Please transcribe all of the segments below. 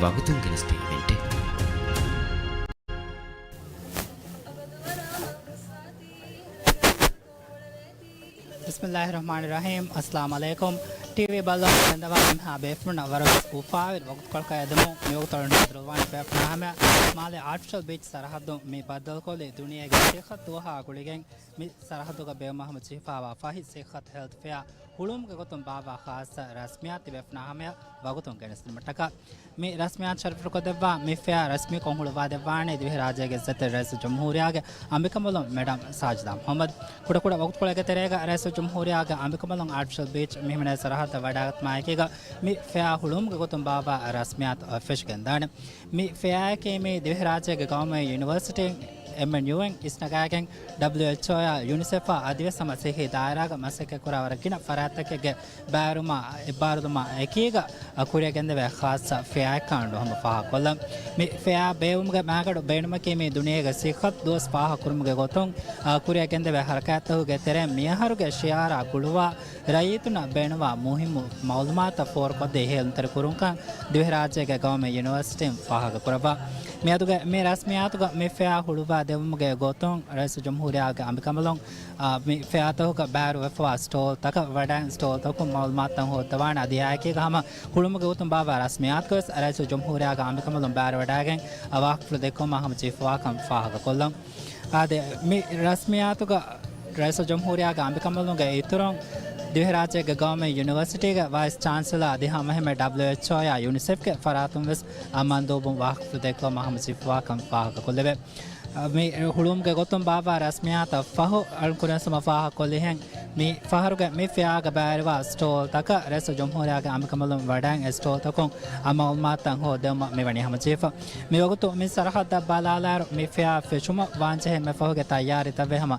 වගතුන් ගෙන ස්ටේවෙන්ට Bismillahirrahmanirrahim. Assalamu alaikum. TV balon endawam ha befuna warak ufaawir waqt kolka edamu miyog tolun hadrwan befuna hama male artificial beach sarahaddu me badal kole duniyage sekhat duha guligen me sarahaddu ga be Muhammad Sifawa fahi sekhat health fair hulum ga gotum baba khas rasmiyat befuna hama waqtun genestin mataka me rasmiyat sharif ko devwa me fair rasmi konhulwa devwane divhe rajage zat rais jamhuriyage ambikamalon madam sajda Muhammad kuda kuda waqt kolage terega rais jamhuriyage ambikamalon artificial beach mehmane sarah वडागत मायकेगा मी फेया हुलुम के गोतम बाबा रस्मियात fish Gandan मी फेया के में दिव्य राज्य के गांव में university MNUN isnagagen WHO ya UNICEF adive samase he daira ga masake kurawara kina farata ke baaruma ibaruma ekiga akuriya gende ve khas feya kandu hama faha kollam me feya beum ga magadu beenuma ke me duniya ga sikhat dos faha kurum ge goton akuriya gende ve harakat hu ge tere miyaharu ge shiara guluwa rayituna beenuma muhim maulumat for ko de he antar kurunkan dive rajya ga gaw me university faha ga kuraba me aduga me rasmiyatuga me feya huluba devumuge goton rais jamhuriyaga ambikamalon me featahuga baru wefa stall taka wadan stall taku malumattan hodawana adiyake gama hulumuge goton baba rasmiyat kos rais jamhuriyaga ambikamalon baru wadagen awaqflu dekoma ham chief wakam fahaga kollam ade me rasmiyatuga rais jamhuriyaga ambikamalon ge ituron Divya राज्य के गांव में university के vice chancellor अधिहा में WHO या UNICEF के फरातुम विस अमंदोबुम वाक़फ देखो मोहम्मद सिफवा कम फाह को लेवे मी हुलुम के गोतम बाबा रस्मियात फहो अलकुरन समफाह को लेहं मी फहर के मी फिया के बारवा स्टॉल तक रेस जमहूरिया के अमकमलम वडांग स्टॉल तक अमालमात तंग हो दम मी वनी हम चीफ मी वगतो मी सरहद बालालार मी फिया फिशुम वांचे मैं फहो के तैयारी तबे हम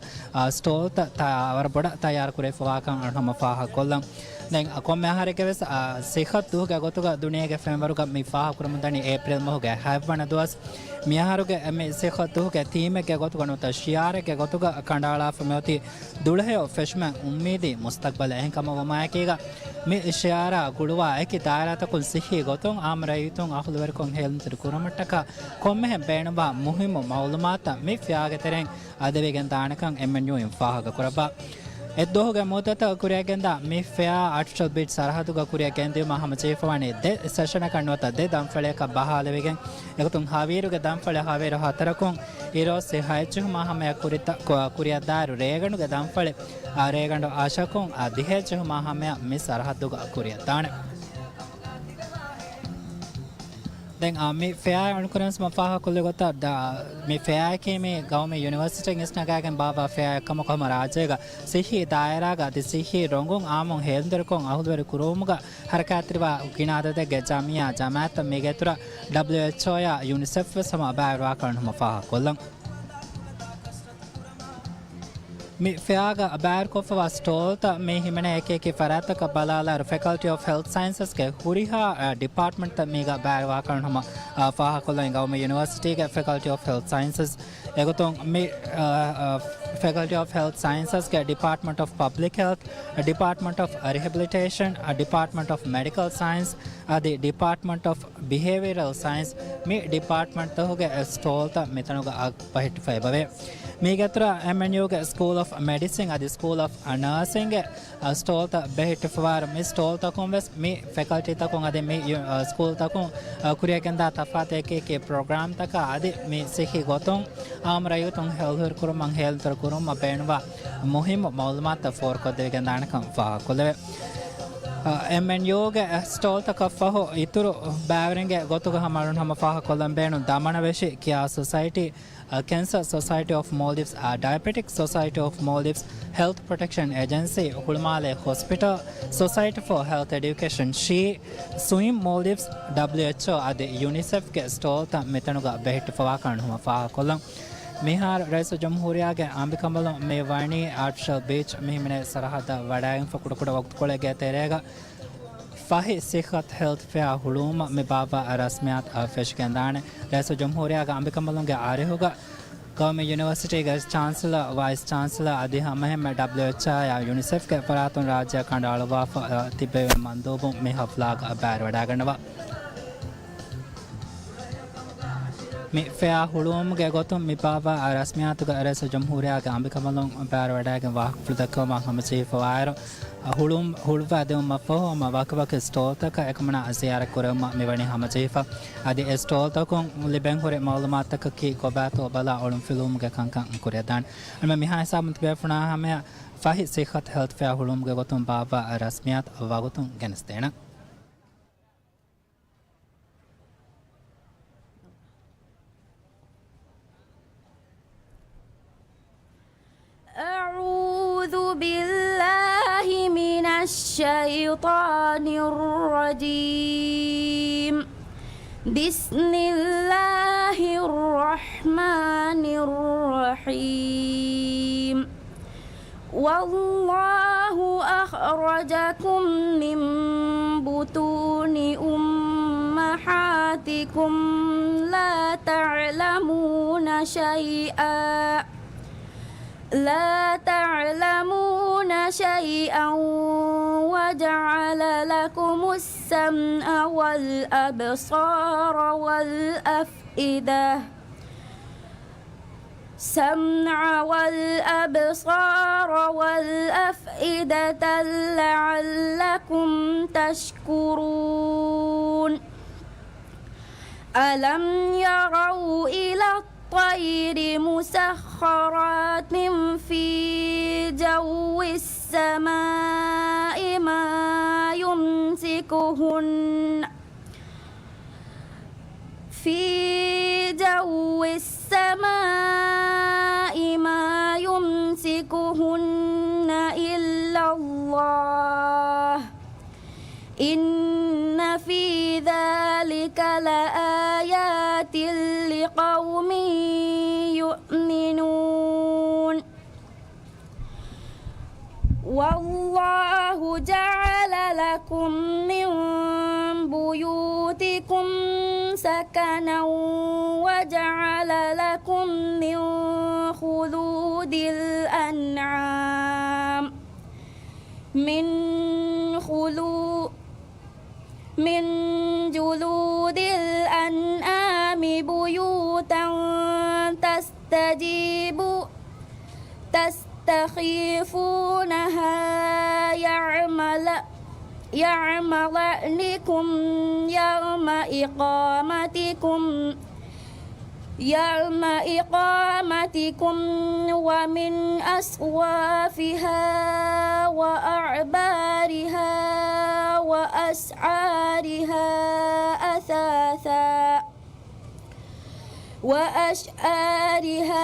स्टॉल त और बड़ा तैयार करे फवा का हम फाह कोलम දැන් කොම්ම ආහාරක වෙස් සේඛත් දුක ගොතුක දුනියගේ ෆෙම්බරුක මේ ෆාහ කුරමුදනි ඒප්‍රිල් මොහගේ හැවන දවස් මියාහාරක මේ සේඛත් දුක තීමක ගොතුක නොත ශියාරක ගොතුක කණ්ඩාලා ෆමෝති දුලහය ෆෙෂ්මන් උම්මීදී මුස්තක්බල එහෙන්කම වමායකේග මේ ශියාරා ගුළුවා ඒකි දායරත කුල් සිහි ගොතුන් ආමරයුතුන් අහුලවර කොන් හෙල්න්තර කුරමට්ටක කොම්ම හැම් බේනවා මුහිම මවුලමාත මේ ෆියාගේ තරෙන් අදවෙගෙන් දානකන් MNU ඉන් ෆාහක කුරබා එද්දෝහගේ මොතත කුරියගෙන්ද මේ ෆෙයා ආර්ටිෆිෂල් බීච් සරහදුග කුරියගෙන්ද මහම චේෆවනේ දෙ සෙෂන කන්නවත දෙ දම්ෆලයක බහාලෙවෙගෙන් එකතුන් හාවීරුගේ දම්ෆල හාවීර හතරකුන් ඊරෝසේ හයචු මහම කුරිත කුරියදාරු රේගණුගේ දම්ෆල රේගණ්ඩ ආශකුන් අධිහෙචු මහම මේ සරහදුග කුරියදාන දැන් මේ ෆෙයා අනුකරන්ස් මෆාහ කොල්ල ගොත මේ ෆෙයා के में गांव में यूनिवर्सिटी इसनगागन बाबा फ़ेया कम कम राजेगा सिही दायरागा दि सिही रोंगों आमों हेल्दर कों आहुलवर कुरोमुगा हरकात्रिवा किनादे गे जामिया जमात मेगेतुरा WHO या यूनिसेफ समा बायरवा करन मफाह कोल्लं मी फ़ेयागा बायर को फवा स्टॉल ता में हिमने एक फरात का बलालार फैकल्टी ऑफ हेल्थ साइंसेस के हुरिहा डिपार्टमेंट ता मेगा बायर वाकरण हम फाह कोल्लं गांव में यूनिवर्सिटी के फैकल्टी ऑफ हेल्थ साइंसेस एगो तो में फैकल्टी ऑफ हेल्थ साइंसेस के department of public health department of rehabilitation department of medical science आदि डिपार्टमेंट ऑफ बिहेवियरल साइंस में डिपार्टमेंट तो हो गया स्टॉल ता मितनो का आग पहट फैबवे मेगत्रा MNU के स्कूल ऑफ मेडिसिन आदि स्कूल ऑफ नर्सिंग स्टॉल ता बेहट फवार में स्टॉल ता कोंवेस में फैकल्टी ता कों आदि में स्कूल ता कों कुरिया केंदा तफाते के प्रोग्राम ता का आदि में सिखी गोतों आम रायुतों हेल्थ कुरम हेल्थ कुरम बेनवा मुहिम मालूमात फोर को दे केंदान कम फा कोले MNU ಗೆ ಸ್ಟಾಲ್ ತಕಫಹೋ ಇತುರು ಬಾವರಿಂಗೆ ಗೊತ್ತುಗ ಹಮಾರುನ್ ಹಮ ಫಾಹ ಕೊಲಂಬೇನು ದಮನ ವೆಶಿ ಕಿಯಾ society Cancer Society of Maldives, Diabetic Society of Maldives, Health Protection Agency, Hulmale Hospital, Society for Health Education, She, Swim Maldives, WHO, Adi UNICEF के स्टॉल ता मितनुगा बेहट फवाकरण हुआ फाह कोलम मिहार रईस जमहूरिया के आंबिकमल मेवानी आर्टिफिशियल बीच मिहिमने सरहद वडायं फकुड़ वक्त कोले गए तेरेगा फाहि सेखत हेल्थ फेयर हुलूम में बाबा रस्मियात फेश के अंदान रईस जमहूरिया का आंबिकमल के आरे होगा गांव में यूनिवर्सिटी के चांसलर वाइस चांसलर आदि हम WHO या यूनिसेफ के फरातुन राज्य खंडालवा तिबे मंदोबों में हफलाग बैर वडागनवा mi fea hulum ge gotum mi bava rasmiyatu ga res jamhuriya ga ambikamalon bar wada ga wah pludakoma hamasi fawairo hulum hulva de ma fo ma wakawak stolta ka ekamana aziyara korama mewani hamajifa adi stolta kon liben hore malumat ka ki kobato bala olum film ga kankan koredan alma mi ha samt befuna hame fahi sikhat health fair hulum ga gotum bava rasmiyat wagotum genestena أعوذ بالله من الشيطان الرجيم بسم الله الرحمن الرحيم والله أخرجكم من بطون أمهاتكم لا تعلمون شيئا وجعل لكم السمع والأبصار والأفئدة لعلكم تشكرون ألم يروا إلى الطير مسخرات في جو السماء ما يمسكهن إلا الله إن في ذلك لآيات لقوم يؤمنون والله جعل لكم من بيوتكم سكنا وجعل لكم من خلود الأنعام من جلود الأنعام بيوتا تستخيفونها يعملنكم يوم إقامتكم ومن أصوافها وأشعارها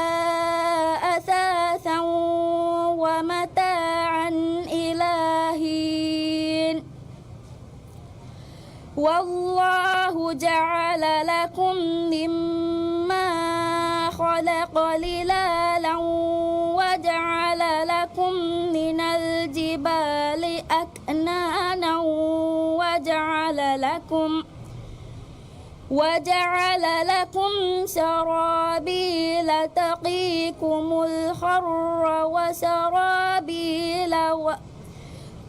أثاثا ومتاعا إلى حين والله جعل لكم مما خلق ظلالا وجعل لكم من الجبال أكنانا وجعل لكم سرابيل تقيكم الحر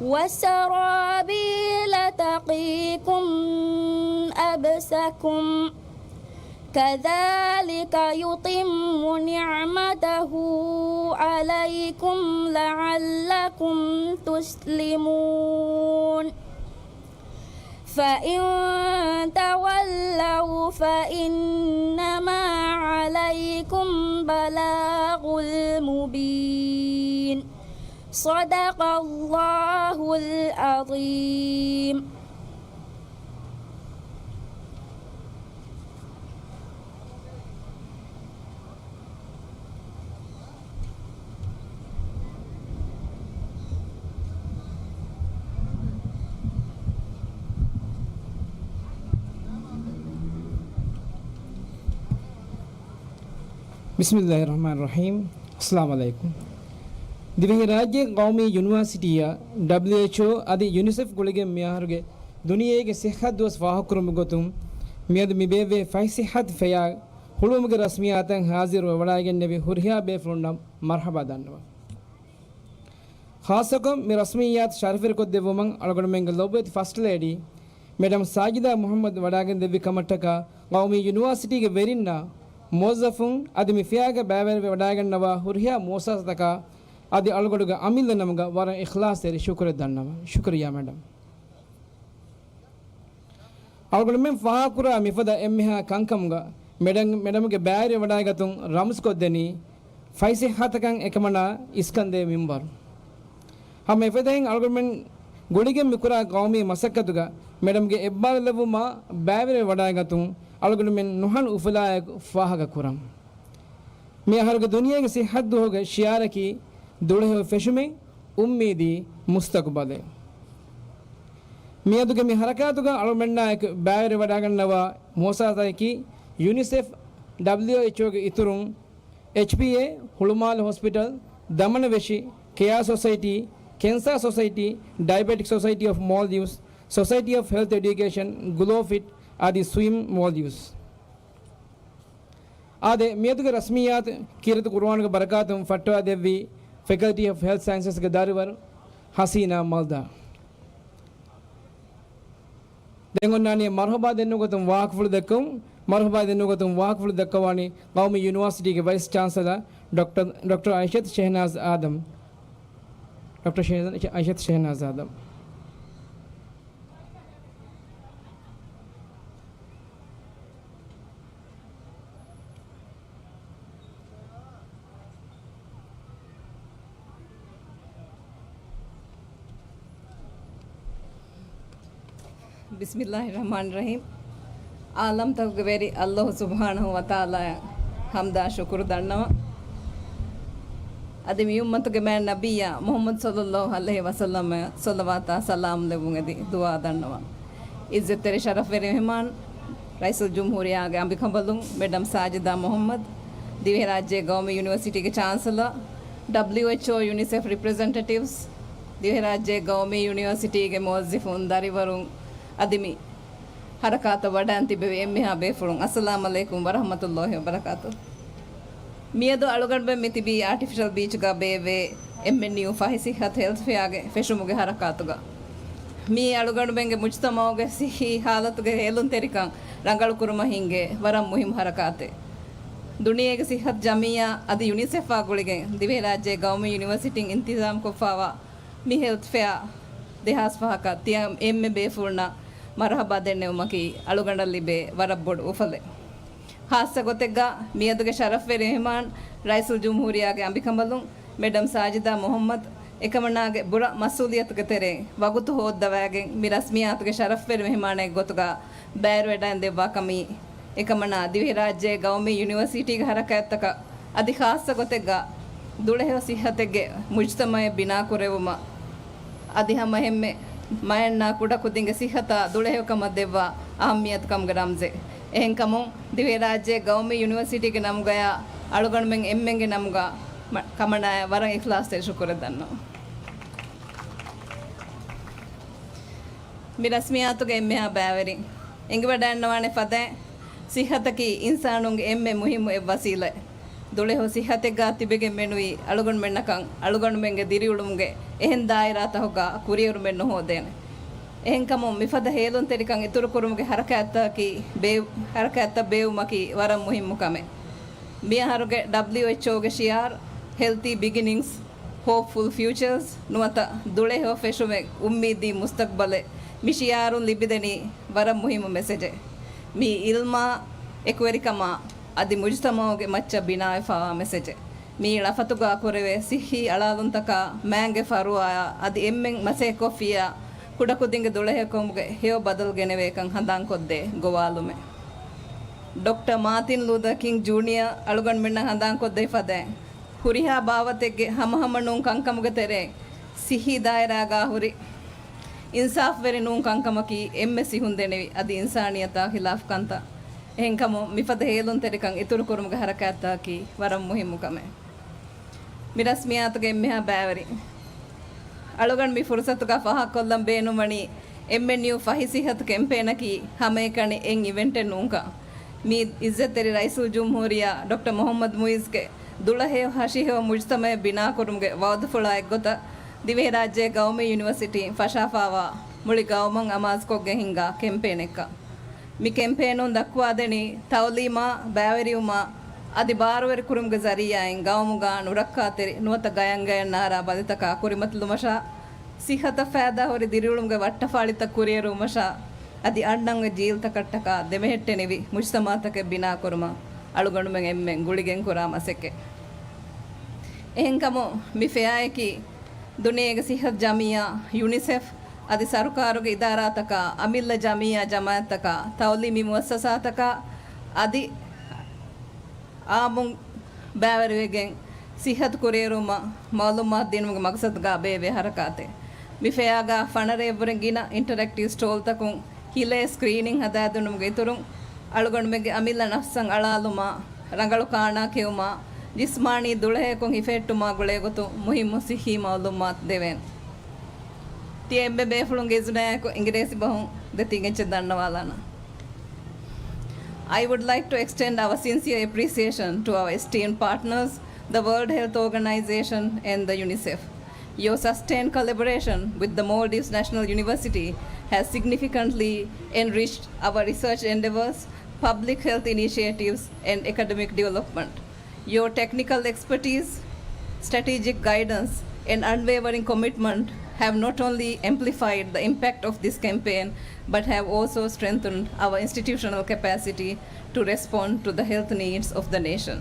وسرابيل تقيكم أبسكم كذلك يتم نعمته عليكم لعلكم تسلمون فإن تولوا فإنما عليكم بلاغ المبين صدق الله العظيم बिस्मिल्लाहिर्रहमानिर्रहीम अस्सलाम वालेकुम दिव्य राज्य कौमी यूनिवर्सिटिया WHO आदि UNICEF गुलिगे मियाहरगे दुनिया के सेहत दोस्त वाहकुरम गोतुम मियाद मिबेवे फाइसेहत फया हुलुम के रस्मियातन हाजिर व वड़ागे नबी हुरिया बेफुलनम मरहबा दानवा खासकम में रस्मियात शारफिर को देवमंग अलगड़मेंग लोबेत first lady madam Sajida Mohammad वड़ागे देवी कमटका कौमी यूनिवर्सिटी के वेरिन्ना ಮೋಜಫುನ್ ಅದು ಮಿಫಿಯಾಗ ಬ್ಯಾವೆರ್ ವಡಾಗನ್ನವ ಹುರಿಯಾ ಮೋಸಾಸತಕ ಅದು ಅಳಗಡುಗ ಅಮಿಲ್ಲ ನಮಗ ವರ ಇಖ್ಲಾಸ್ ತೆರಿ ಶುಕ್ರ ದನ್ನವ ಶುಕ್ರಿಯಾ ಮೇಡಮ್ ಅಳಗಡು ಮೆಂ ಫಾಕುರ ಮಿಫದ ಎಮ್ಮಿಹ ಕಂಕಮ್ಗ ಮೇಡಮ್ಗೆ ಬ್ಯಾರಿ ವಡಾಗತುಂ ರಮ್ಸ್ಕೊದ್ದೆನಿ ಫೈಸಿ ಹಾತಕಂ ಎಕಮಣ ಇಸ್ಕಂದೆ ಮಿಂಬರ್ ಹಮ ಎಫೆದೆನ್ ಅಳಗಡು ಮೆಂ ಗುಳಿಗೆ ಮಿಕುರ ಗೌಮಿ ಮಸಕ್ಕತುಗ ಮೇಡಮ್ಗೆ ಎಬ್ಬಾಲವುಮ ಬ್ಯಾವೆರೆ ವಡಾಗತುಂ ಅಳಗಡು ಮೆನ್ ನುಹನ್ ಉಫಲಾಯಕ್ ಫಾಹಗ ಕುರಂ ಮಿ ಹರಗ ದುನಿಯಾಗೆ ಸಿಹದ್ದು ಹೋಗ ಶಿಯಾರಕಿ ದುಳೆ ಫೆಶುಮೆ ಉಮ್ಮೀದಿ ಮುಸ್ತಕ್ಬಲೆ මියදුගේ මේ හරකාතුග අලුමෙන්නායක බෑවර වඩාගන්නව මෝසාතයකි යුනිසෙෆ් WHO ගේ ඉතුරුන් HPA හුළුමාල හොස්පිටල් දමනවෙෂි කෙයා society cancer society diabetic society of Maldives Society of Health Education Glowfit ආදී ස්විම් Maldives ආදී මියදුගේ රස්මියාත් කීරතු කුර්ආන්ගේ බරකාතුම් ෆට්වා දෙවි Faculty of Health Sciences ගේ දාරිවර හසීනා මල්දා දෙංගොන්නානිය මර්හබා දෙන්නුගතුම් වාක්ෆුල් දක්කම් මර්හබා දෙන්නුගතුම් වාක්ෆුල් දක්කවානි කෞමි යුනිවර්සිටි ගේ වයිස් ಚಾನ್ಸಲರ್ डॉक्टर आयशत शहनाज आदम डॉक्टर आयशत शहनाज आदम बिस्मिल्लाहिर्रहमानिर्रहीम आलम तगवेरी अल्लाह सुब्हानहु व तआला हमदा शुक्र दन्नव अदमी उम्मतुगे मैं नबिया मोहम्मद सल्लल्लाहु अलैहि वसल्लम सल्लवात सलाम लेबुंगदी दुआ दन्नव इज्जत तेरे शरफ वे मेहमान रईसुल जमहूरिया के अंबिकंबलुं मैडम साजिदा मोहम्मद दिव्य राज्य गवर्नमेंट यूनिवर्सिटी के chancellor WHO UNICEF representatives Divya राज्य गवर्नमेंट यूनिवर्सिटी के मुअज्जिफुन दारिवरुं अदिमी हरकात वडांति बे एम्मिहा बेफुरुं अस्सलामु अलैकुम व रहमतुल्लाहि व बरकातुहु मियदो अळुगडबे मितिबी आर्टिफिशियल बीच गा बेवे एम्मेन्यू फाहिसी हथ हेल्थ फेयागे फेशुमुगे हरकातुगा मी अळुगडबेंगे मुज्तमाओगे सिही हालतुगे हेलुन तेरिकं ರಂಗಳು ಕುರುಮ ಹಿಂಗೆ ವರಂ ಮುಹಿಂ ಹರಕಾತೆ ದುನಿಯೆಗೆ ಸಿಹತ್ ಜಮಿಯಾ ಅದು ಯುನಿಸೆಫ್ ಆಗುಳಿಗೆ ದಿವೆ ರಾಜ್ಯ ಗೌರ್ಮೆಂಟ್ ಯೂನಿವರ್ಸಿಟಿ ಇಂತಿಜಾಮ್ ಕೊಫಾವಾ ಮಿ ಹೆಲ್ತ್ ಫೇರ್ ದೇಹಾಸ್ ಫಹಕ ತಿಯ ಎಮ್ಮೆ ಬೇಫೂರ್ಣ ಮರಹಬಾ ದೆನ್ನೆ ಉಮಕಿ ಅಳುಗಂಡಲ್ಲಿ ಬೇ ವರಬ್ಬೊಡು ಉಫಲೆ ಹಾಸ್ಯ ಗೊತ್ತೆಗ್ಗ ಮಿಯದುಗೆ ಶರಫ್ ವೆ ರೆಹಮಾನ್ ರೈಸುಲ್ ಜುಮ್ಹೂರಿಯಾಗೆ ಅಂಬಿಕಂಬಲು ಮೇಡಮ್ ಸಾಜಿದಾ ಮೊಹಮ್ಮದ್ එකමනාගේ බුර මසූලියත්ගේ තෙරේ වගුතු හොද්දවෑගේ මි රස්මියාතුගේ ශරෆ් වේ මෙහමානේ ගොතුගා බෑර් වෙඩන් දෙවා කමි එකමනා දිවි රාජ්‍යයේ ගෞමි යුනිවර්සිටිගේ හරකයත්තක අධි ખાસ ගොතෙග්ගා දුලහෙව සිහතෙගේ මුජ්තමය බිනා කුරෙවම අධි හැම හැම්මේ මයන්නා කුඩ කුදින්ගේ සිහත දුලහෙව කම දෙවා අහමියත් කම් ගරම්සේ එහෙන් කමුන් දිවි රාජ්‍යයේ ගෞමි යුනිවර්සිටිගේ නම් ගයා අලුගණ්මෙන් එම්මෙන්ගේ නම් ගා කමනාය වරන් ඉඛලාස් තේ ශුක්‍ර දන්නෝ මි රස්මියාතුගේ එම්මෙහා බෑවරින් එංගි වඩන්නවානේ ෆදේ සිහතකි ඉන්සානුන්ගේ එම්මෙ මුහිමු එ වසීල දුලේ හො සිහතෙග්ගා තිබෙගෙ මෙනුයි අලුගොන් මෙන්නකන් අලුගොන් මෙන්ගේ දිරිඋළුම්ගේ එහෙන් දායරා තහොගා කුරියුරු මෙන්න හොදේන එහෙන් කම මිෆද හේලොන් තෙරිකන් ඉතුරු කුරුමුගේ හරකැත්තකි බේ හරකැත්ත බේවුමකි වරන් මුහිමු කමෙ මියහරුගේ WHO ගේ ශියාර් healthy beginnings hopeful futures nuata dule ho feshume ummidi mustaqbale mishiyarun libideni wara muhimu message mi ilma ekwerikama adi mujtamaoge macca binae fa message mi lafatuga koreve sihi alaluntaka mange farua adi emmen mase kofia kudakudinge dule komge heo badal geneve kan handan kodde gowalume Dr. Martin Luther King Jr. alugan menna handan kodde fade ಹುರಿಹಾ ಬಾವತೆಗೆ ಹಮಹಮ ನೂಂ ಕಂಕಮಗ ತೆರೆ ಸಿಹಿ ದಾಯರಾಗ ಹುರಿ Insaf very ನೂಂ ಕಂಕಮಕಿ ಎಮ್ಮೆ ಸಿಹುಂದೆನೆವಿ ಅದು ಇನ್ಸಾನಿಯತ ಖಿಲಾಫ್ ಕಂತ ಹೆಂಕಮು ಮಿಫದ ಹೇಲುನ್ ತೆರಿಕಂ ಇತುರು ಕುರುಮಗ ಹರಕಾತಾಕಿ ವರಂ ಮುಹಿಮು ಕಮೆ ಮಿರಸ್ಮಿಯಾತಗೆ ಎಮ್ಮೆಹಾ ಬ್ಯಾವರಿ ಅಳುಗಣ್ ಮಿ ಫುರ್ಸತುಗ ಫಹ ಕೊಲ್ಲಂ ಬೇನುಮಣಿ ಎಮ್ಮೆ ನೀವು ಫಹಿಸಿಹತ್ ಕೆಂಪೇನಕಿ ಹಮೆ ಕಣಿ ಎಂಗ್ ಇವೆಂಟೆ ನೂಂಕ ಮಿ ಇಜ್ಜತ್ ತೆರಿ ರೈಸುಲ್ ಜುಮ್ಹೂರಿಯಾ doctor Mohammed ಮುಯಿಜ್ಗೆ දුලහෙව හශිහෙව මුජ්තමය බිනා කුරුම්ගේ වෞද ෆුලා එක්ගොත දිවේ රාජ්‍යයේ ගෞමි යුනිවර්සිටි ෆෂාෆාවා මුලි ගෞමන් අමාස්කොග්ගේ හිංගා කැම්පේන් එක මි කැම්පේනුන් දක්වා දෙනි තවලීමා බෑවරියුමා అది బారువరి కురుంగ జరియాయిన్ గౌముగా నురక్కా తెరి నూత గయంగయన్నారా బదితక కురిమతులు మష ಸಿಹತ ಫෑದ ಹೊರಿ ದಿರುಳುಂಗ ವಟ್ಟಫಾಳಿತ ಕುರಿಯರು ಮಶ ಅದಿ ಅಣ್ಣಂಗ ಜೀಲ್ತ ಕಟ್ಟಕ ದೆಮೆಹೆಟ್ಟೆನಿವಿ ಮುಜ್ತಮಾತಕ್ಕೆ ಬಿನಾ ಕುರುಮ ಅಳುಗಣುಮೆಂಗೆ ಎಮ್ಮೆ ಗುಳಿಗೆಂ ಕುರ ಮಸೆಕ್ಕೆ එහෙන්කම මිෆයායකි දුනේග සිහත් ජමියා යුනිසෙෆ් අධි සරුකාරුග ඉදාරාතක අමිල්ල ජමියා ජමාතක තවලිමි මුවස්සසාතක අධි ආමුන් බෑවරුවගෙන් සිහත් කුරේරුම මාලුමාත් දිනුමග මක්සත්ගා බේවේ හරකාතේ මිෆයාගා ෆනරේවරෙන් ගින ඉන්ටරැක්ටිව් ස්ටෝල් තකුන් හිලේ ස්ක්‍රීනිං හදාදුනුමග ඉතුරුන් අಳುගොණුමෙගේ අමිල්ල නෆ්සන් අලාලුමා ರಂಗಳು ಕಾಣ ಕೆವುಮಾ ಜಿಸ್ಮಾನಿ ದುಳಹೆಕೊಂ ಹಿಫೆಟ್ಟುಮಾ ಗುಳೆಗೊತು ಮುಹಿಮ್ಮು ಸಿಹಿ ಮಾಲೂಮಾತ್ ದೆವೆನ್ ತಿಯೆಂಬೆ ಬೇಫುಳುಂ ಗೆಜುನಾಯಕು ಇಂಗ್ರೇಸಿ ಬಹುಂ ದೆತಿಗೆಂಚೆ ದಂಡವಾಲಾನ I would like to extend our sincere appreciation to our esteemed partners, the World Health Organization and the UNICEF. Your sustained collaboration with the Maldives National University has significantly enriched our research endeavors, public health initiatives, and academic development. Your technical expertise, strategic guidance, and unwavering commitment have not only amplified the impact of this campaign, but have also strengthened our institutional capacity to respond to the health needs of the nation.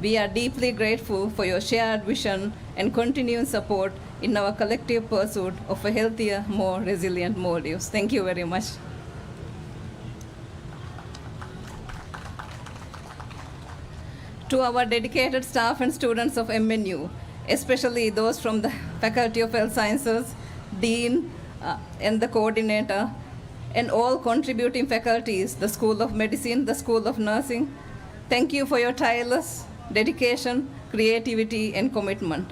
We are deeply grateful for your shared vision and continuing support in our collective pursuit of a healthier, more resilient Maldives. Thank you very much. To our dedicated staff and students of MNU, especially those from the Faculty of Health Sciences, Dean, and the coordinator, and all contributing faculties, the School of Medicine, the School of Nursing, thank you for your tireless dedication, creativity, and commitment.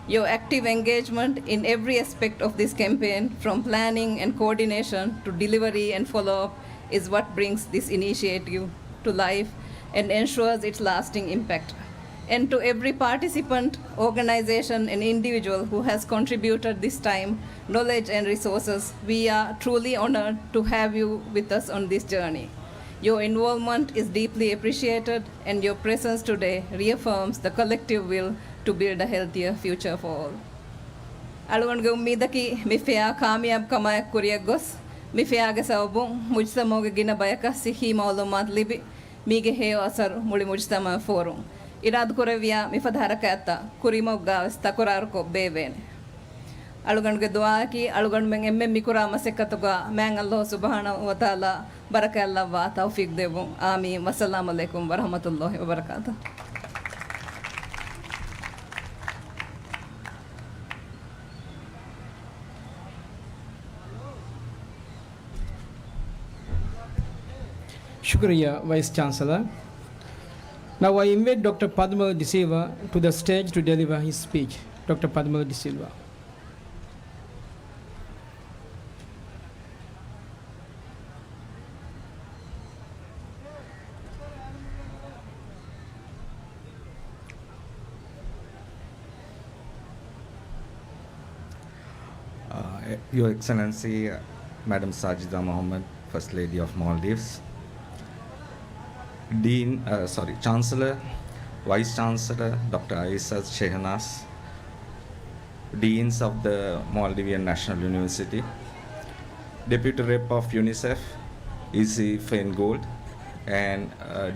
Your active engagement in every aspect of this campaign, from planning and coordination to delivery and follow-up, is what brings this initiative to life and ensures its lasting impact. And to every participant, organization, and individual who has contributed this time, knowledge, and resources, we are truly honored to have you with us on this journey. Your involvement is deeply appreciated, and your presence today reaffirms the collective will to build a healthier future for all. ಅಳುವಣ್ಗೆ ಉಮ್ಮೀದಕಿ ಮಿಫೆಯಾ ಕಾಮಿಯಾಬ್ ಕಮಾಯಕ್ ಕುರಿಯಕ್ ಗೊಸ್ ಮಿಫೆಯಾಗೆ ಸವಬು ಮುಜ್ತಮೋಗೆ ಗಿನ ಬಯಕ ಸಿಹಿ ಮೌಲೂಮಾತ್ Libby ಮೀಗೆ ಹೇಯೋ ಅಸರು ಮುಳಿ ಮುಜ್ತಮ four ಇರಾದ್ ಕುರವಿಯ ಮಿಫಧಾರಕ ಅತ್ತ ಕುರಿಮೊಗ್ಗ ತಕುರಾರ್ಕೊ ಬೇವೇನೆ ಅಳುಗಣ್ಗೆ ದುಆಕಿ ಅಳುಗಣ್ Meng ಎಮ್ಮೆ ಮಿಕುರಾ ಮಸೆಕ್ಕತುಗ ಮ್ಯಾಂಗ್ ಅಲ್ಲೋ ಸುಬಹಾನ ವತಾಲ ಬರಕ ಅಲ್ಲವ್ವ Taufeeq Devu ಆಮೀನ್ ವಸ್ಸಲಾಮು ಅಲೈಕುಂ ವರಹಮತುಲ್ಲಾಹಿ ವಬರಕಾತು. Shukriya, Vice Chancellor. Now I invite Dr. Padmal De Silva to the stage to deliver his speech. Dr. Padmal De Silva. Your Excellency, Madam Sajida Mohammed, First Lady of Maldives, Chancellor, Vice Chancellor, Dr. Aisa Shehnaz, Deans of the Maldivian National University, Deputy Rep of UNICEF, E.C. Feingold, and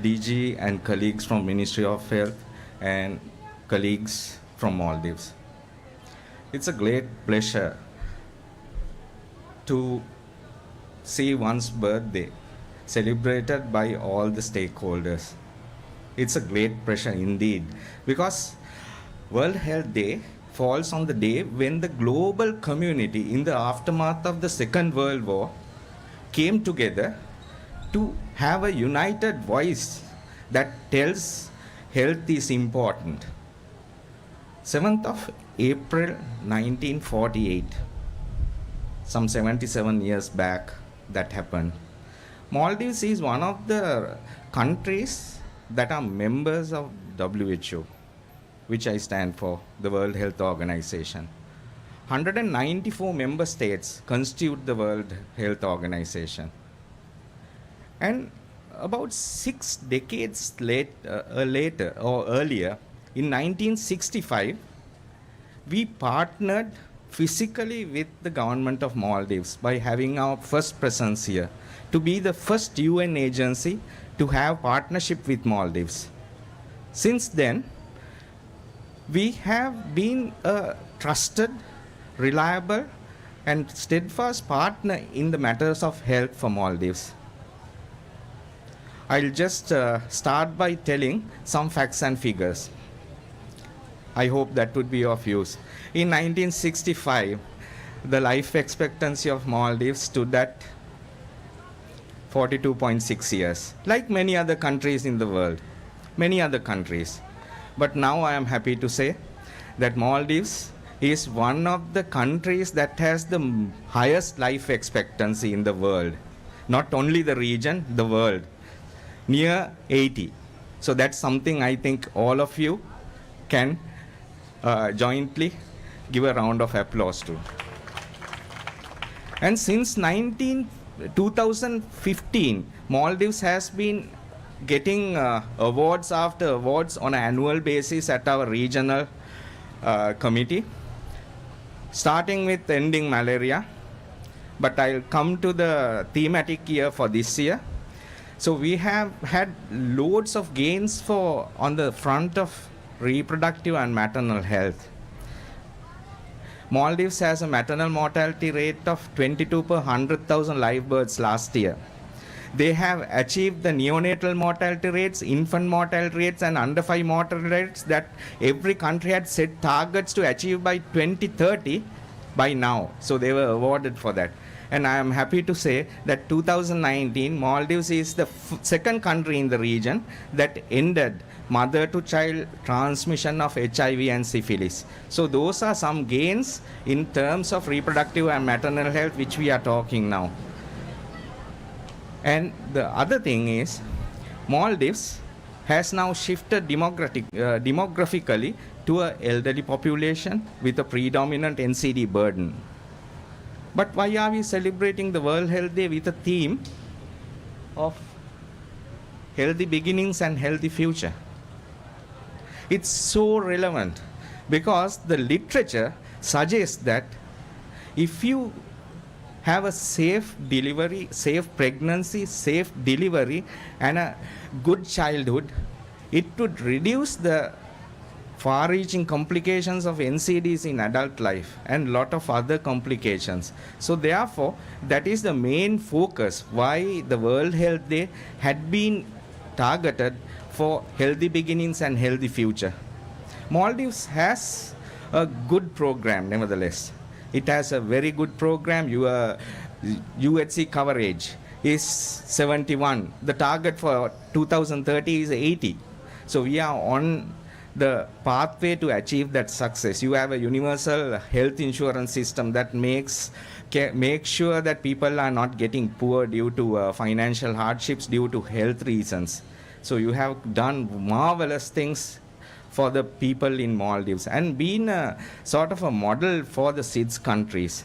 DG and colleagues from Ministry of Health and colleagues from Maldives. It's a great pleasure to see one's birthday celebrated by all the stakeholders. It's a great pleasure indeed, because World Health Day falls on the day when the global community, in the aftermath of the Second World War, came together to have a united voice that tells health is important. 7th of April 1948, some 77 years back that happened. Maldives is one of the countries that are members of WHO, which I stand for, the World Health Organization. 194 member states constitute the World Health Organization. And about 6 decades later or earlier, in 1965, we partnered physically with the government of Maldives by having our first presence here to be the first UN agency to have partnership with Maldives. Since then, we have been a trusted, reliable, and steadfast partner in the matters of health for Maldives. I'll just start by telling some facts and figures. I hope that would be of use. In 1965, the life expectancy of Maldives stood at 42.6 years, like many other countries in the world, many other countries. But now I am happy to say that Maldives is one of the countries that has the highest life expectancy in the world. Not only the region, the world. Near 80. So that's something I think all of you can jointly give a round of applause to. And since 2015, Maldives has been getting awards after awards on an annual basis at our regional committee, starting with ending malaria. But I'll come to the thematic year for this year. So we have had loads of gains on the front of reproductive and maternal health. Maldives has a maternal mortality rate of 22 per 100,000 live births last year. They have achieved the neonatal mortality rates, infant mortality rates, and under 5 mortality rates that every country had set targets to achieve by 2030 by now. So they were awarded for that. And I am happy to say that 2019, Maldives is the second country in the region that ended mother-to-child transmission of HIV and syphilis. So those are some gains in terms of reproductive and maternal health which we are talking now. And the other thing is, Maldives has now shifted demographically to an elderly population with a predominant NCD burden. But why are we celebrating the World Health Day with a theme of healthy beginnings and healthy future? It's so relevant because the literature suggests that if you have a safe delivery, safe pregnancy, safe delivery, and a good childhood, it would reduce the far-reaching complications of NCDs in adult life and lot of other complications. So therefore, that is the main focus why the World Health Day had been targeted for healthy beginnings and healthy future. Maldives has a good program nevertheless. It has a very good program. Your UHC coverage is 71. The target for 2030 is 80. So we are on the pathway to achieve that success. You have a universal health insurance system that makes sure that people are not getting poor due to financial hardships due to health reasons. So you have done marvelous things for the people in Maldives and been a sort of a model for the SIDS countries.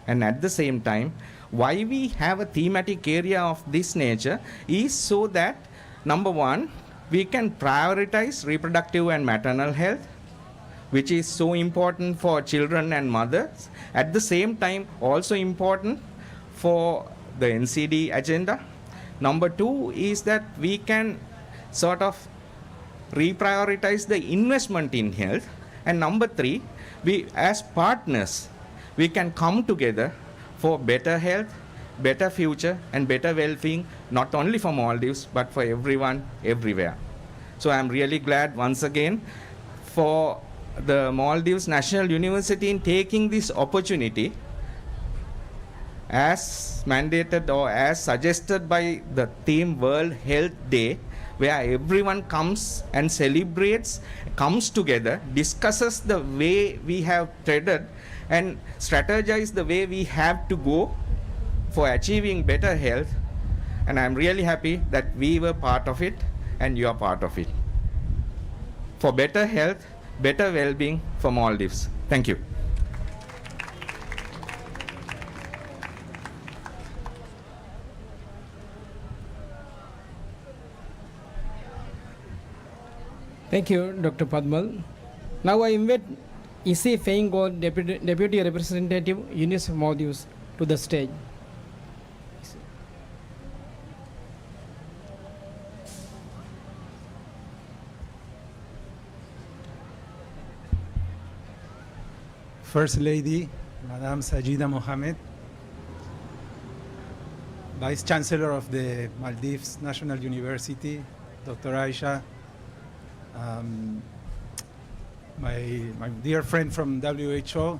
And at the same time, why we have a thematic area of this nature is so that, number one, we can prioritize reproductive and maternal health, which is so important for children and mothers. At the same time, also important for the NCD agenda. Number two is that we can sort of reprioritize the investment in health. And number three, we as partners, we can come together for better health, better future, and better well-being, not only for Maldives, but for everyone, everywhere. So I'm really glad once again for the Maldives National University in taking this opportunity as mandated or as suggested by the theme World Health Day, where everyone comes and celebrates, comes together, discusses the way we have treaded and strategize the way we have to go for achieving better health. And I'm really happy that we were part of it and you are part of it. For better health, better well-being for Maldives. Thank you. Thank you, Dr. Padmal. Now I invite Issy Feingold, Deputy Representative, UNICEF Maldives, to the stage. First Lady, Madame Sajida Mohammed, Vice Chancellor of the Maldives National University, Dr. Aisha, my dear friend from WHO,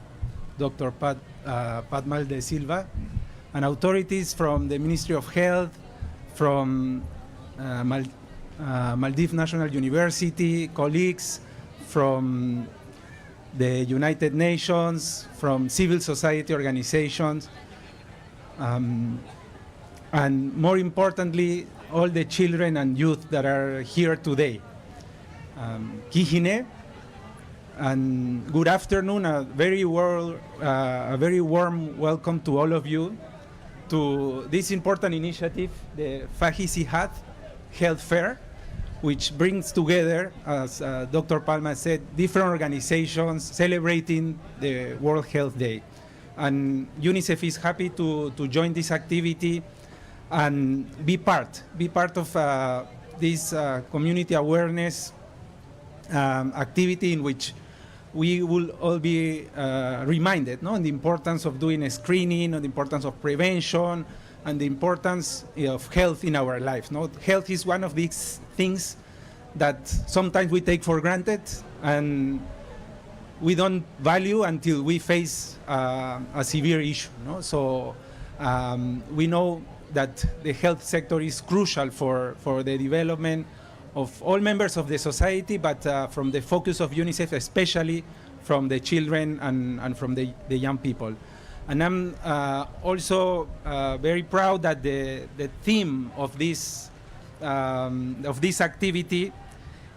Dr. Padmal de Silva, and authorities from the Ministry of Health, from Maldives National University, colleagues from the United Nations, from civil society organizations, and more importantly, all the children and youth that are here today. Kihine, and good afternoon, a very warm welcome to all of you to this important initiative, the Fahi Sihat Health Fair, which brings together, as Dr. Palma said, different organizations celebrating the World Health Day. And UNICEF is happy to join this activity and be part of this community awareness activity in which we will all be reminded, no, on the importance of doing a screening, on the importance of prevention, and the importance of health in our lives. No? Health is one of these things that sometimes we take for granted and we don't value until we face a severe issue. No? So we know that the health sector is crucial for the development of all members of the society, but from the focus of UNICEF, especially from the children and from the young people. And I'm also very proud that the theme of this activity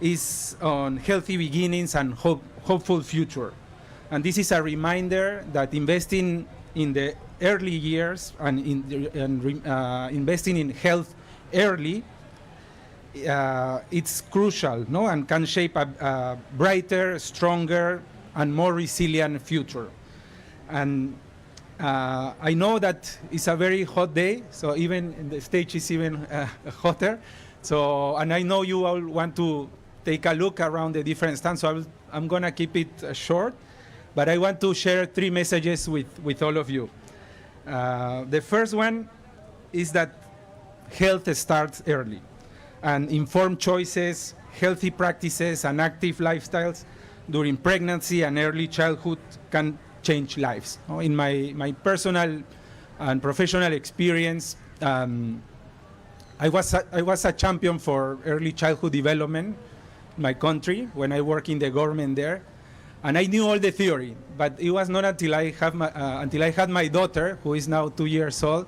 is on healthy beginnings and hopeful future. And this is a reminder that investing in the early years and investing in health early, it's crucial, no, and can shape a brighter, stronger, and more resilient future. And I know that it's a very hot day, so even the stage is even hotter. So, and I know you all want to take a look around the different stands, so I'm gonna keep it short, but I want to share 3 messages with all of you. The first one is that health starts early, and informed choices, healthy practices, and active lifestyles during pregnancy and early childhood can change lives. In my personal and professional experience, I was a champion for early childhood development in my country when I worked in the government there, and I knew all the theory. But it was not until I had my daughter, who is now 2 years old,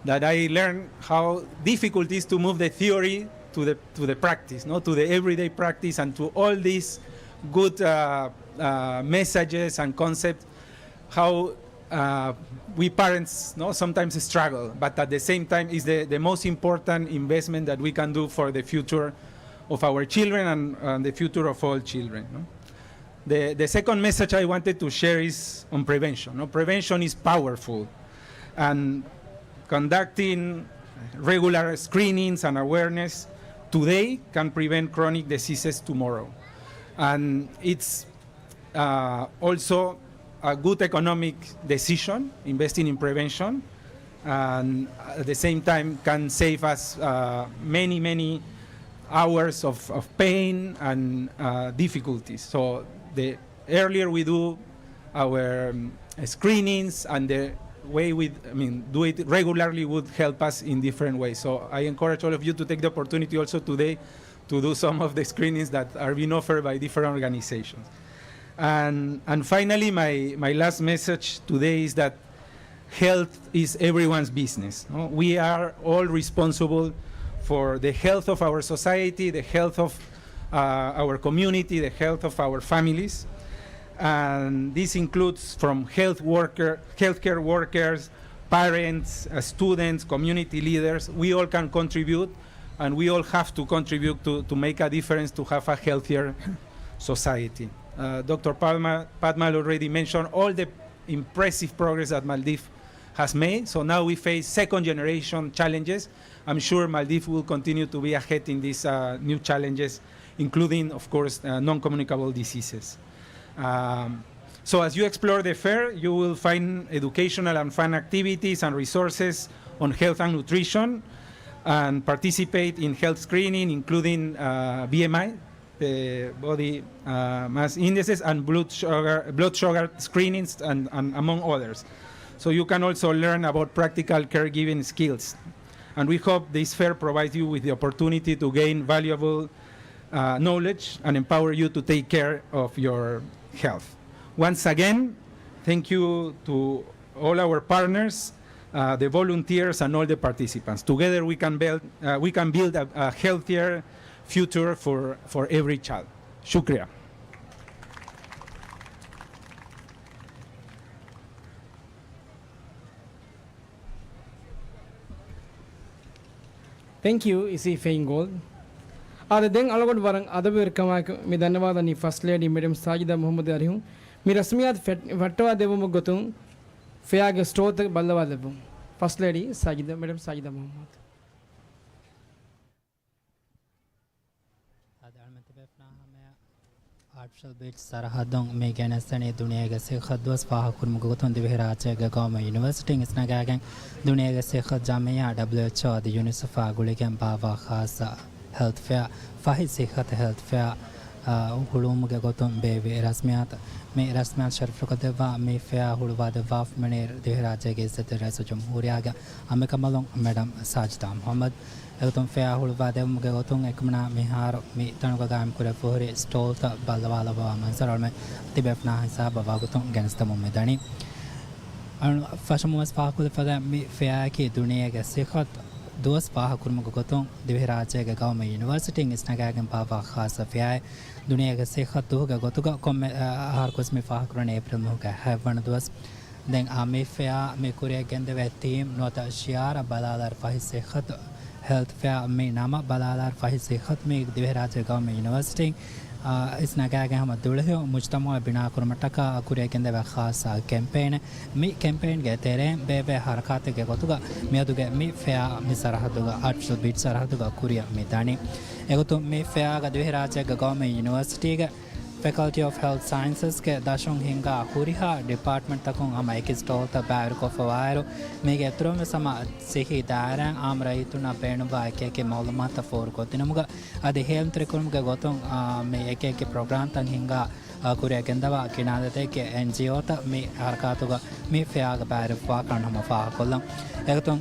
that I learned how difficult it is to move the theory to the practice, no, to the everyday practice, and to all these good messages and concepts. How we parents, no, sometimes struggle, but at the same time is the most important investment that we can do for the future of our children and the future of all children. No? The second message I wanted to share is on prevention. No? Prevention is powerful, and conducting regular screenings and awareness today can prevent chronic diseases tomorrow. And it's also a good economic decision, investing in prevention, and at the same time can save us many hours of pain and difficulties. So the earlier we do our screenings, and the way we do it regularly would help us in different ways. So I encourage all of you to take the opportunity also today to do some of the screenings that are being offered by different organizations. And finally, my last message today is that health is everyone's business. No? We are all responsible for the health of our society, the health of our community, the health of our families. And this includes from healthcare workers, parents, students, community leaders. We all can contribute and we all have to contribute to make a difference to have a healthier society. Dr. Padmal already mentioned all the impressive progress that Maldives has made. So now we face second generation challenges. I'm sure Maldives will continue to be ahead in these new challenges, including, of course, non-communicable diseases. So as you explore the fair, you will find educational and fun activities and resources on health and nutrition, and participate in health screening, including BMI, the body mass indices, and blood sugar screenings, and among others. So you can also learn about practical caregiving skills. And we hope this fair provides you with the opportunity to gain valuable knowledge and empower you to take care of your health. Once again, thank you to all our partners, the volunteers, and all the participants. Together we can build a healthier future for every child. Shukriya. Thank you, Isi Feingold. Then alagod barang adaber kamak mi dhanyawad ani First Lady Madam Sajida Mohammad Arihum. Mi rasmiyat fatwa devumu gotum fair store tak ballawad lebu. First Lady Sajida Madam Sajida Mohammad. Artificial बीच सरहदों में गैनस्तनी दुनिया के सेखत दोस्त फाहकुर मुगतों दिवहराचे गगाम university इसना gang दुनिया के सेखत Jamia WHO the UNICEF गुले के बाबा खास हेल्थ फेयर फाहिद सेखत हेल्थ फेयर हुलूम के गतों बेबी रस्मियात शर्फ को देवा में फेयर हुलवा देवा मनेर दिवहराचे के इज्जत रईस जमहूरिया के हमें कमलों madam Sajida Mohammad Elton fair hulvade mugegotung ekmana mihar mi tanuga gam kure fuhri stolta balwala ba mansaralme tibefna hisaba wagutung genstamu medani an fashamus faakul fada mi fair ki duniya ge sikhat dos faakul mugegotung diviraje ge gawme university isnagagen baba khasa fair duniya ge sikhat duga gotuga kom har kosmi faakurne april muga havan dos then ami fair mi kure gende ve team nota shiara balalar fahi sikhat health fair में नामा बलालार फाहिद से ख़त्म एक दिवहराज गाँव में university इस नगाह के हम दुल्हे हो मुज्तमा बिना कुरमटा का कुरे के अंदर खास कैंपेन में कैंपेन के तेरे बे हरकत के कोतुगा मैं तो के मैं फेयर में सरहदुगा 800 बीट सरहदुगा कुरिया में दानी एगो तो मैं फेयर का दिवहराज गाँव में यूनिवर्सिटी का Faculty of Health Sciences के दाशों हिंगा हुरिहा डिपार्टमेंट तकों हम एक स्टॉल तक बाहर को फवायरो में के त्रों में समा सही दायरा आम रही तो ना पेड़ बाके के मालूमात फोर को तिनमुगा आधे हेल्थ त्रिकोण के गोतों में एक प्रोग्राम तक हिंगा कुरे केंद्रवा किनारे के NGO तक में हरकतों में फेयर बाहर फाकन हम फाकोलम एक तो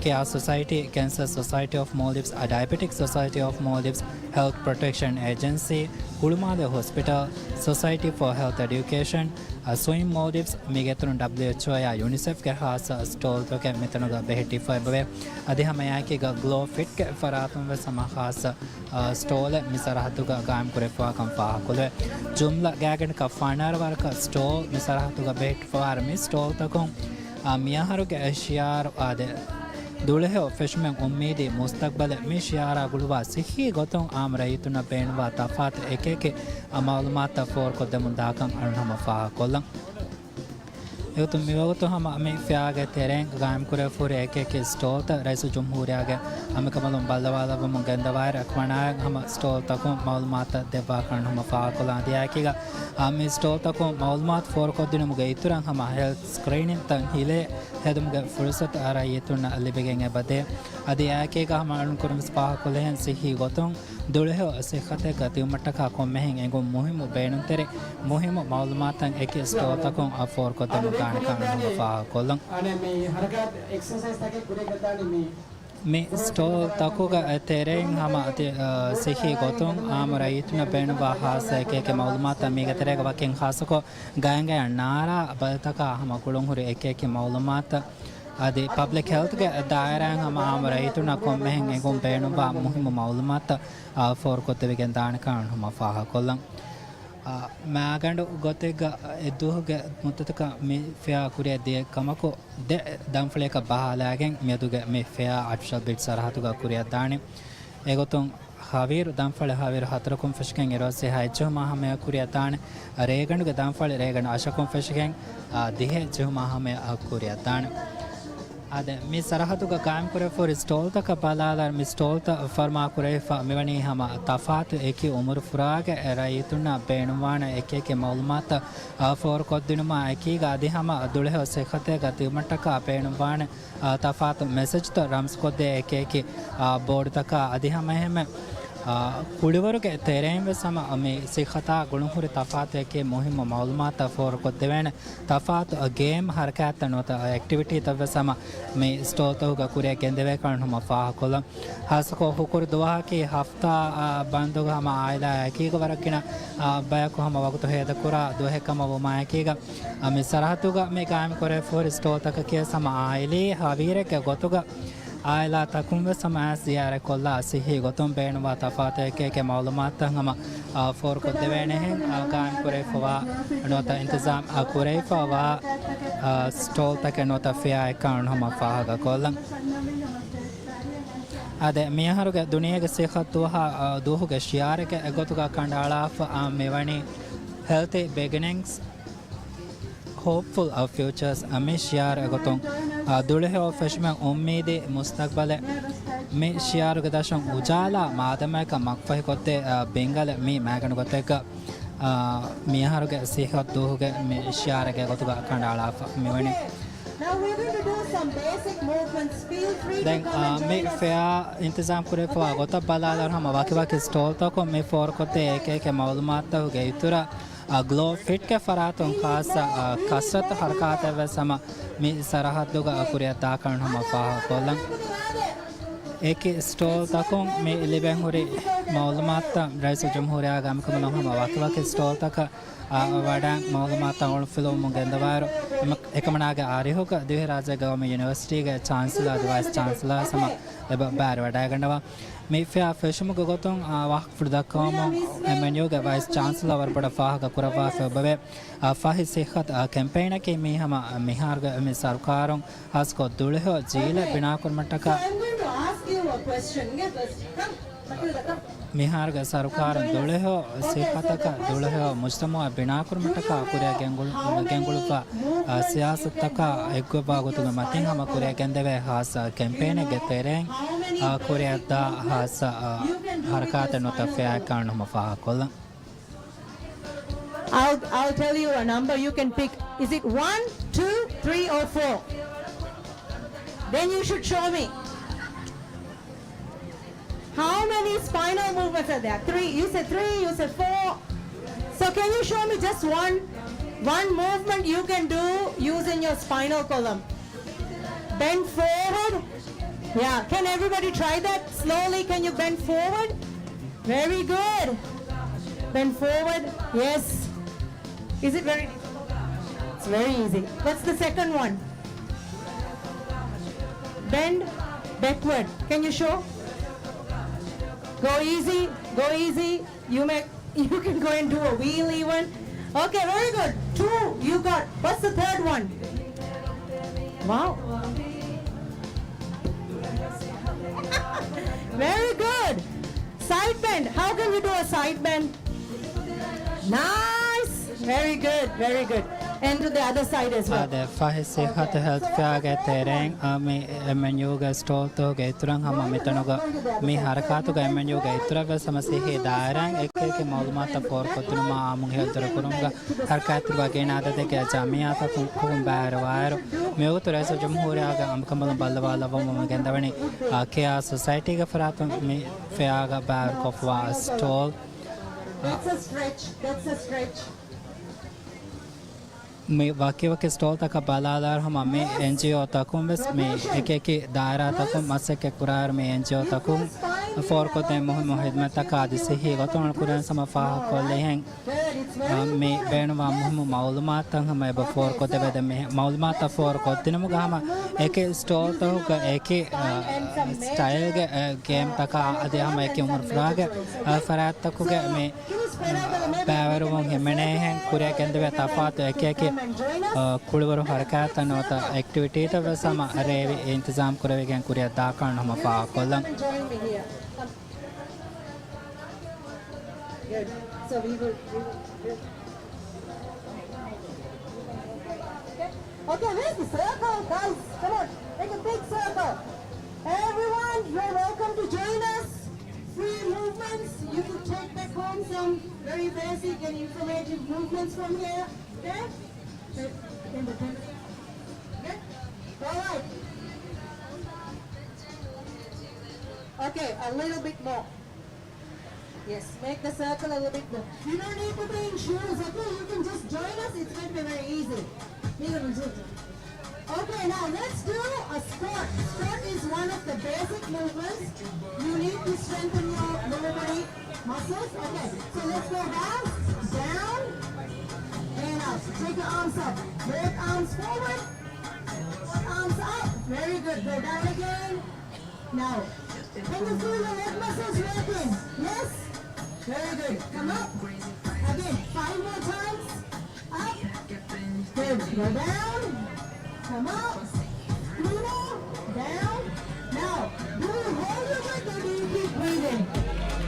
क्या society cancer society of Maldives diabetic society of Maldives health protection agency Hulmade Hospital, Society for Health Education, Swim Maldives, Migetron WHO या UNICEF के खास स्टॉल तो के मित्रों का बेहती फ़ायदे अधे हमें यहाँ के ग्लो फिट के फरातों में समा खास स्टॉल है मिसराहतों का काम करे फ़ा कम फ़ा कुले जुमला गैगन का फाइनर वार का स्टॉल मिसराहतों का बेहत फ़ार में स्टॉल तकों मियाहरों के अशियार आदे दुल्हे ऑफिस में उम्मीद मुस्तकबल में शियारा गुलवा सिखी गोतों आम रही तो न पेन व तफात एक मालूमात फोर को दमुंदाकं अरुणम फाह कोलंग यो तो मिलो तो हम हमें फ्याग तेरें गायम करे फुर एक स्टॉल तक रईस जमहूरिया के हमें कमलों बल्लवाला व मुगंदवार अखवनायक हम स्टॉल तकों मालूमात देवा करन हम फाह कोलां दिया किगा हम स्टॉल तकों मालूमात फोर को दिन मुगे इतुरंग हम हेल्थ स्क्रीनिंग तक हिले हेदमुगे फुर्सत आ रही है तो न अलिबेंगे बदे अधे आकेगा हमारे कुरम स्पाह को लें सिही गोतों दुल्हे हो से खते गति मटका को महंग एगो मुहिम बेनुं तेरे मुहिम मालूमात एक स्टॉल तकों अफोर को दम गाने का हम फाह कोलंग अने में हरकत एक्सरसाइज तक कुरे गतानी में स्टॉल तको का तेरे हम सिखी गोतों आम रही तो न बेन बाहास के मालूमात में के तेरे का वाक्य खास को गाएंगे नारा बलतका हम कुलों हो एक मालूमात आदि पब्लिक हेल्थ के दायरा हम आम रही तो न को महंगे गुम बेन बा मुहिम मालूमात फोर को तेरे के दान का हम फाह कोलंग मैं आगंडो गोतेगा दुहगे मुत्तका मे फेया कुरे दे कमको दे दमफले का बहालागें मेदुगे मे फेया आर्टिफिशियल बीट सरहतुगा कुरे दाने egoton haviru danfale haviru hatarakun feshken erose hajju mahame kuriyatan reganuge danfale reganu ashakun feshken dihe ju mahame kuriyatan ade mi sarahatuga kaam kore for stolta ka balala mi stolta farma kore fa mevani hama tafat eki umur furaga rayituna beenuwana ekeke maulumata for koddinuma eki ga adi hama dulhe se khate ga timataka beenuwana tafat message to rams kodde ekeke board taka adi hama heme ಕುಳಿವರಿಗೆ ತೆರೆಂಬೆ ಸಮ ಮಿ ಸಿಖತಾ ಗುಣಹುರಿ ತಫಾತಕ್ಕೆ ಮುಹಿಮ ಮಾಲೂಮಾತ four ಕೊದ್ದೆವೇನೆ ತಫಾತ್ game ಹರಕತ್ ಅನ್ನೋತ activity ತವ ಸಮ ಮಿ ಸ್ಟೋತೋಗ ಕುರಿಯ ಕೆಂದೆವೆ ಕಣ ಮ ಫಾ ಕೊಲ ಹಸಕೋ ಹುಕುರ್ ದುವಾಕಿ ಹಫ್ತಾ ಬಂದುಗ ಮ ಆಯ್ಲಾ ಕೀಗ ವರಕಿನ ಬಯಕು ಹಮ ವಕ್ತ ಹೇದ ಕುರ ದುಹೆ ಕಮ ವ ಮಾಯಕೀಗ ಮಿ ಸರಹತುಗ ಮಿ ಕಾಯಂ ಕೊರೆ ಫೋರ್ ಸ್ಟೋತಕ ಕೆ ಸಮ ಆಯ್ಲಿ ಹವೀರಕ್ಕೆ ಗೊತುಗ आयला तकुंबे समाज जियारे कोल्ला सिही गोतुम बेणवा तफाते के मालूमात तंगमा फोर को देवेने हैं गान करे फवा नोता इंतजाम करे फवा स्टॉल तक नोता फिया कान हम फागा कोल्ला अदे मियाहरुगे दुनियागे सिखतुहा दुहुगे शियारके एगोतुगा Khandala मेवणी healthy beginnings hopeful of futures amish yar agoton dulhe of feshman ummide mustaqbale me shiar gadashon ujala madama ka makfahi kotte bengal me magan kotte miharuge sihat duhuge me shiar ge gotuga kandala mewani Now we're going to do some basic movements. Feel free then to come and me join us. fea intizam kure fa gota balala hama waki stall to ko me for kotte ek malumat to ge itura glow fit के फरातों खास कसरत हरकत व समा मी सरहद दुगा कुरिया ताकण हम फाह कोलम एक स्टॉल तकों में लिबें होरे मालूमात रईस जमहूरिया गम कमनो हम वाकवा स्टॉल तक वडा मालूमात और फिल्म गेंदवार एकमनागे आरे होगा दिवे राजा गवर्नमेंट यूनिवर्सिटी के चांसलर वाइस चांसलर समा एब बार vada गंडवा me fea feshmu gogoton waq fudakam emenu ge vice chancellor war bada faha ga kurava fe babe fahi sikhat campaign ke me hama mihar ge me sarkaron has ko dulhe jile bina kurmataka I'm going to ask you a question. Get this. Come. mihar ge sarkaron dulhe sikhataka dulhe mujtama bina kurmataka kuriya gengulu pa siyasataka ekwa gotu matin hama kuriya gendeve has campaign ge tereng kuriya da has harakat nota fea kan hama faha kolla I'll tell you a number. You can pick. Is it 1, 2, 3, or 4? Then you should show me. How many spinal movements are there? 3. You said 3. You said 4. So can you show me just one movement you can do using your spinal column? Bend forward. Yeah. Can everybody try that? Slowly. Can you bend forward? Very good. Bend forward. Yes. Is it very? It's very easy. What's the second one? Bend backward. Can you show? Go easy. Go easy. You can go and do a wheel even. Okay, very good. 2. You got. What's the third one? Wow. Very good. Side bend. How can we do a side bend? Nice. Very good. Very good. And to the other side as well. ade fahi sihat health fea ge tereng me menu ge stall to ge turang hama metanoga me harakatu ge menu ge itura ve samase he dairang ek malumat for kotunuma amun health kurunga harakat ba ge nada de ge jamia ta kum baar wairo me utura se jamhuriya ge amkamal ballawala wam gendavani kea society ge farat me fea ga baar kofwa stall That's a stretch. That's a stretch. me waki stall taka baladar hama me NGO takum bes me ek daira takum masek kurar me NGO takum for ko te mohim khidmat taka dise hi goton kuran sama fa ko lehen me benwa mohim malumat tang hama ba for ko te bed me malumat for ko tinam gama ek stall to ka ek style ge game taka ade hama ek umur frage farat taku ge me පැවරු හිමනේ හෙන් කුරිය කෙන්දව තපාත එක කුළවරු හරකත නෝත activity තව සම රේවි इंतजाम කරවෙගෙන් කුරිය දාකන්න හම පා කොල්ලන් Good. So we will. Okay, where's the circle, guys? Come on, make a big circle. Everyone, you're welcome to join us. Free movements. You can take back home some very basic and informative movements from here. Okay? Okay? All right. Okay, a little bit more. Yes, make the circle a little bit more. You don't need to be in shoes, okay? You can just join us. It's going to be very easy. Okay, now let's do a squat. Squat is one of the basic movements. You need to strengthen your lower body muscles. Okay, so let's go down, and up. Take your arms up. Both arms forward. Arms up. Very good. Go down again. Now, can you feel your leg muscles working? Yes? Very good. Come up. Again, 5 more times. Up. Good. Go down. Come up. 3 more. Down. Now, do you hold your breath or do you keep breathing?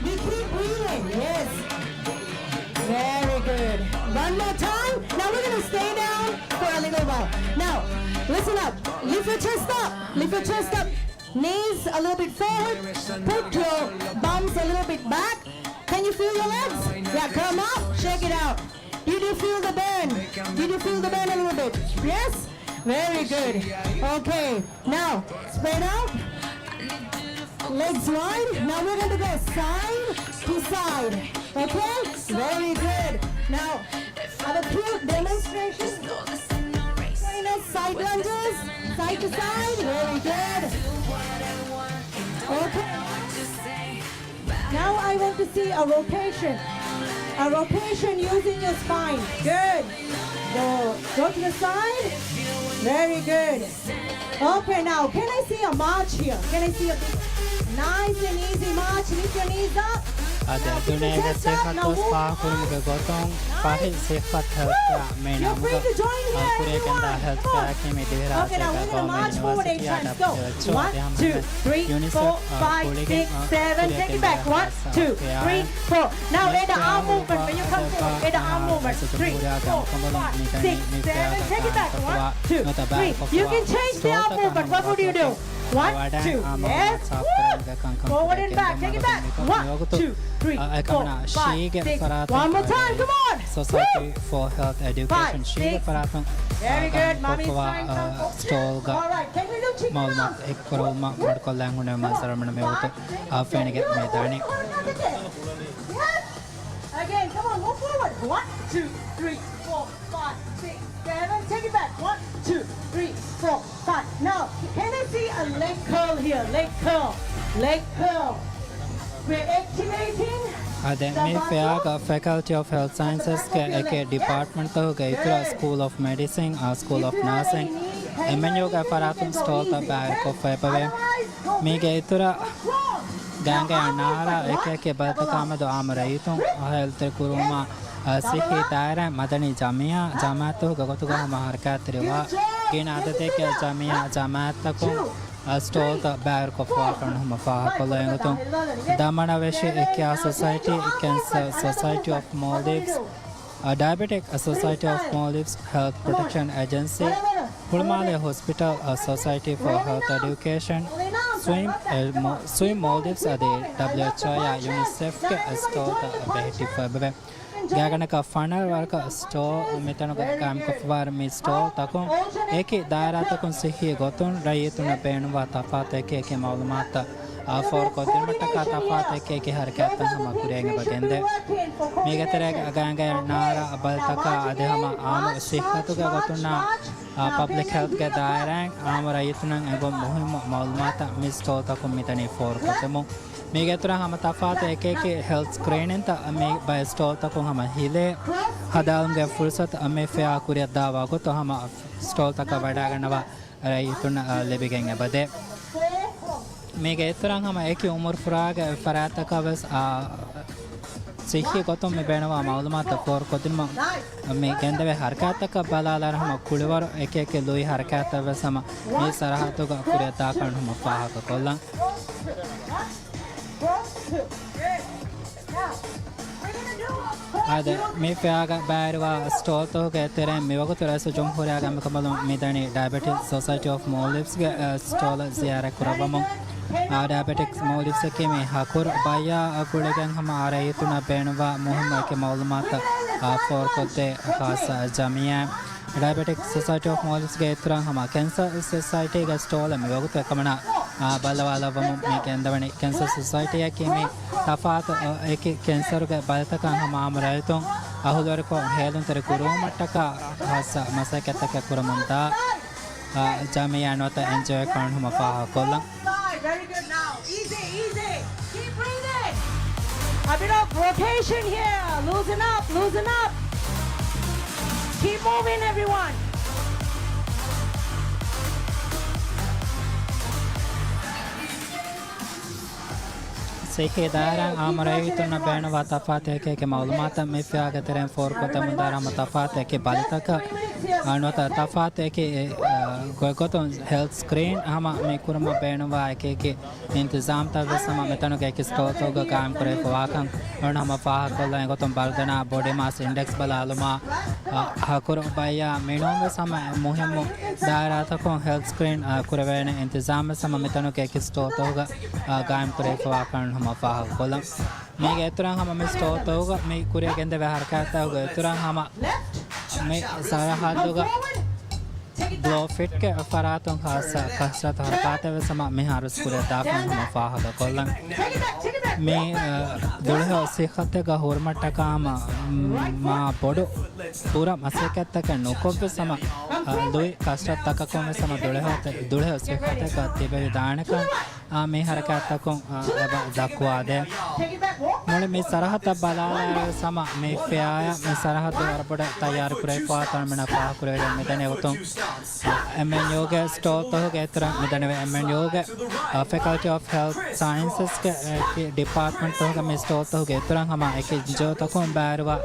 We keep breathing. Yes. Very good. One more time. Now we're going to stay down for a little while. Now, listen up. Lift your chest up. Lift your chest up. Knees a little bit forward. Put your bums a little bit back. Can you feel your legs? Yeah, come up. Shake it out. Did you feel the burn? Did you feel the burn a little bit? Yes? Very good. Okay. Now, spread out. Legs wide. Now we're going to go side to side. Okay? Very good. Now, have a cute demonstration. Side lunges. Side to side. Very good. Okay. Now I want to see a rotation. A rotation using your spine. Good. Go to the side. Very good. Okay, now can I see a march here? Can I see a nice and easy march? Lift your knees up. අද දුනේගේ සේකත්වස් පාකුරුමුගේ ගොතොන් පහි සේකත් හෙල්ත්‍යා මේ නමුග අකුරේකෙන්දා හෙල්ත්‍යා කීමේ දිවරාසේක ගෝමෙන් university One, two, three, four, five, six, seven. Take it back. 1, 2, 3, 4. Now add the arm movement when you come forward. Add the arm movement. 3, 4, 5, 6, 7. Take it back. 1, 2, 3. You can change the arm movement. What would you do? 1, 2. Yes. Forward and back. Take it back. 1, 2, 3, 4, 5, 6. One more time. Come on. Society for Health Education. She Parathon. Very good. Mommy's fine. Stall All right. Can we do chicken Malma arms? Ekoroma Medical Language Masaramana Meoto Fenige Medani. Yes. Again, come on, move forward. 1, 2, 3, 4, 5, 6, 7. Take it back. 1, 2, 3, 4, 5. Now, can I see a leg curl here? Leg curl. Leg curl. We're activating. අද මේ ෆෙයාග Faculty of Health Sciences के एक department तो गई पूरा School of Medicine और School of Nursing एमएनयू का फरातुम stall का बैग को फेपवे मी गई पूरा गैंगे अनारा एक बात काम दो आम रही तो हेल्थ कुरुमा सिखी तारा मदनी जामिया जामात तो गगतु का हमारा त्रिवा किन आदतें के जामिया जामात तक स्टॉल का बैग को फाकन हम फाक को लेंगे तो दामना वैसे क्या society cancer society of Maldives Diabetic Society of Maldives Health Protection Agency Pulmale Hospital Society for Health Education Swim Maldives are the WHO या UNICEF के स्टॉल का बेहती फबे गयागने का फनल वर्क स्टॉल मितनो का काम को फवार में स्टॉल तको एक ही दायरा तको सही गोतुन रही तो न पेन वा तफात एक मालूमात फॉर को दिन में टका तफात एक हरकत हम कुरेंगे बगेंदे मेगे तेरे गंगे नारा बल तका आधे हम आम सिखत का गोतुना पब्लिक हेल्थ के दायरा आम रही तो न एगो मुहिम मालूमात में स्टॉल तको मितनी फॉर को तमो मेगे तरह हम तफात एक हेल्थ स्क्रीनिंग ता हमें बाय स्टॉल तक हम हिले हदालंगे फुर्सत हमें फ़िया कुरिया दावा को तो हम स्टॉल तक बढ़ा गनवा रही तो न लेबिगेंगे बदे मेगे तरह हम एक उम्र फराग फरात का बस सिखी को तो मैं बेनवा मालूमात फॉर को दिन में गेंदे हरकत का बलाला हम कुड़वर एक लोई हरकत बस हम ये सरह तो का कुरिया ताकन हम फाहा को Cola 1, 2. Good. Now, we're going to do Ade me feaga bairwa stall to ge tere me wago tere so jumhuriya gam kamal midani Diabetes Society of Maldives ge stall ziyara kurawam diabetics Maldives ke me hakur baya akulegan hama are ituna benwa muhimma ke malumat for kote khas jamia Diabetic Society of Maldives ge turang hama Cancer Society ge stall me wago te kamana balawala vamo me kendawani Cancer Society ke me tafat ek cancer ge baltakan hama amrayton ahulwar ko helun tere kurumattaka hasa masakataka kuramanta jamia nota enjoy karan hama fa kollan. Very good now. Easy, easy. Keep breathing. A bit of rotation here. Loosen up, loosen up. Keep moving, everyone. Sehe daran amrai tunna bena wa tafat ke malumat me fiaga teren for ko tamdara matafat ke balitaka anota tafat ke gogoton health screen ama me kurma bena wa ke intizam ta sama metano ke sto to ga kaam kore fawakan on hama fa kolla goton baldana body mass index balaluma hakur baya menom sama muhimmo dara ta ko health screen kurvene intizam sama metano ke sto to ga kaam kore fawakan mafaha kolam me geturan hama me sto toga me kuriya gende ve harakata hoga geturan hama me sara hadoga blow fit ke faraton khasa kasrat harakata ve sama me harus kuriya dafan hama faha kolam me dulhe sikhate ga hormatta kama ma bodu pura masekatta ka nokobbe sama doi kasrat takakome sama dulhe sikhate ka tibe danaka me harakata kon dakwa de mole me sarahata balala sama me feaya me sarahatu arpada tayar kurai paatan mena pa kurai medane uton MN yoga stall to getra medane MN yoga faculty of health sciences ke department to me stall to getra hama ek jo to kon barwa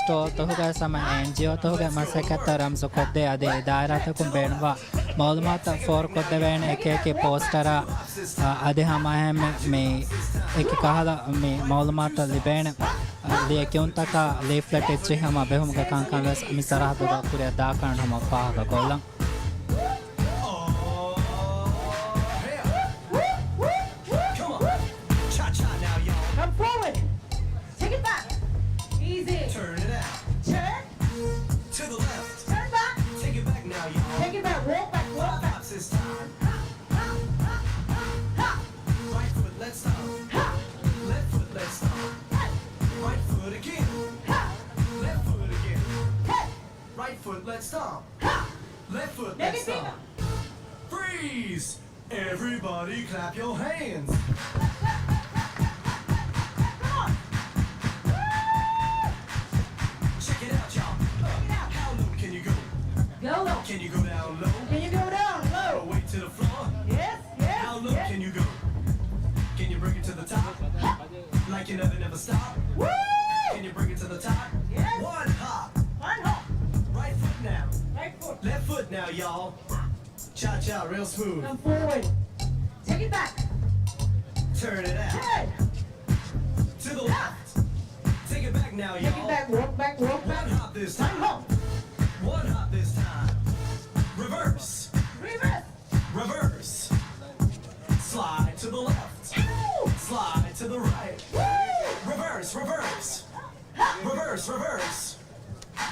stall to ga sama NGO to ga masekata ram so kodde ade daira to kon benwa malumat for kodde ven ek postera ade hama me ek kahala me malumat libena le kyon taka leaflet eche hama behum ga kan ves mi sarah do kuriya da kan hama fa ga kollan Come forward. Take it back. Easy. Turn it out. Turn. To the left. Turn back. Take it back now, y'all. Take it back. Walk back. Walk back. Hops this time. Ha. Right foot, let's stomp. Ha. Left foot, let's stomp. Hey. Right foot again. Ha. Left foot again. Hey. Right foot, let's stomp. Ha. Left foot, Make let's it bigger. stomp. Freeze! Everybody clap your hands. Come on. Check it out, y'all. How low can you go? Go low. Can you go down low? Can you go down Or low? wait to the floor? Yes. Yes. How low yes. can you go? Can you bring it to the top? Like you never stop? Woo! Can you bring it to the top? Yes. One hop. One hop. Right foot now. Right foot. Left foot now, y'all. Cha-cha, real smooth. Come forward. Take it back. Turn it out. Turn. To the left. Take it back now, Take it y'all. back. Walk back. Walk One back. hop this One time. hop. One hop this time. Reverse. Reverse. Reverse. Slide to the left. Ow. Slide to the right. Woo! Reverse, reverse. Reverse, reverse.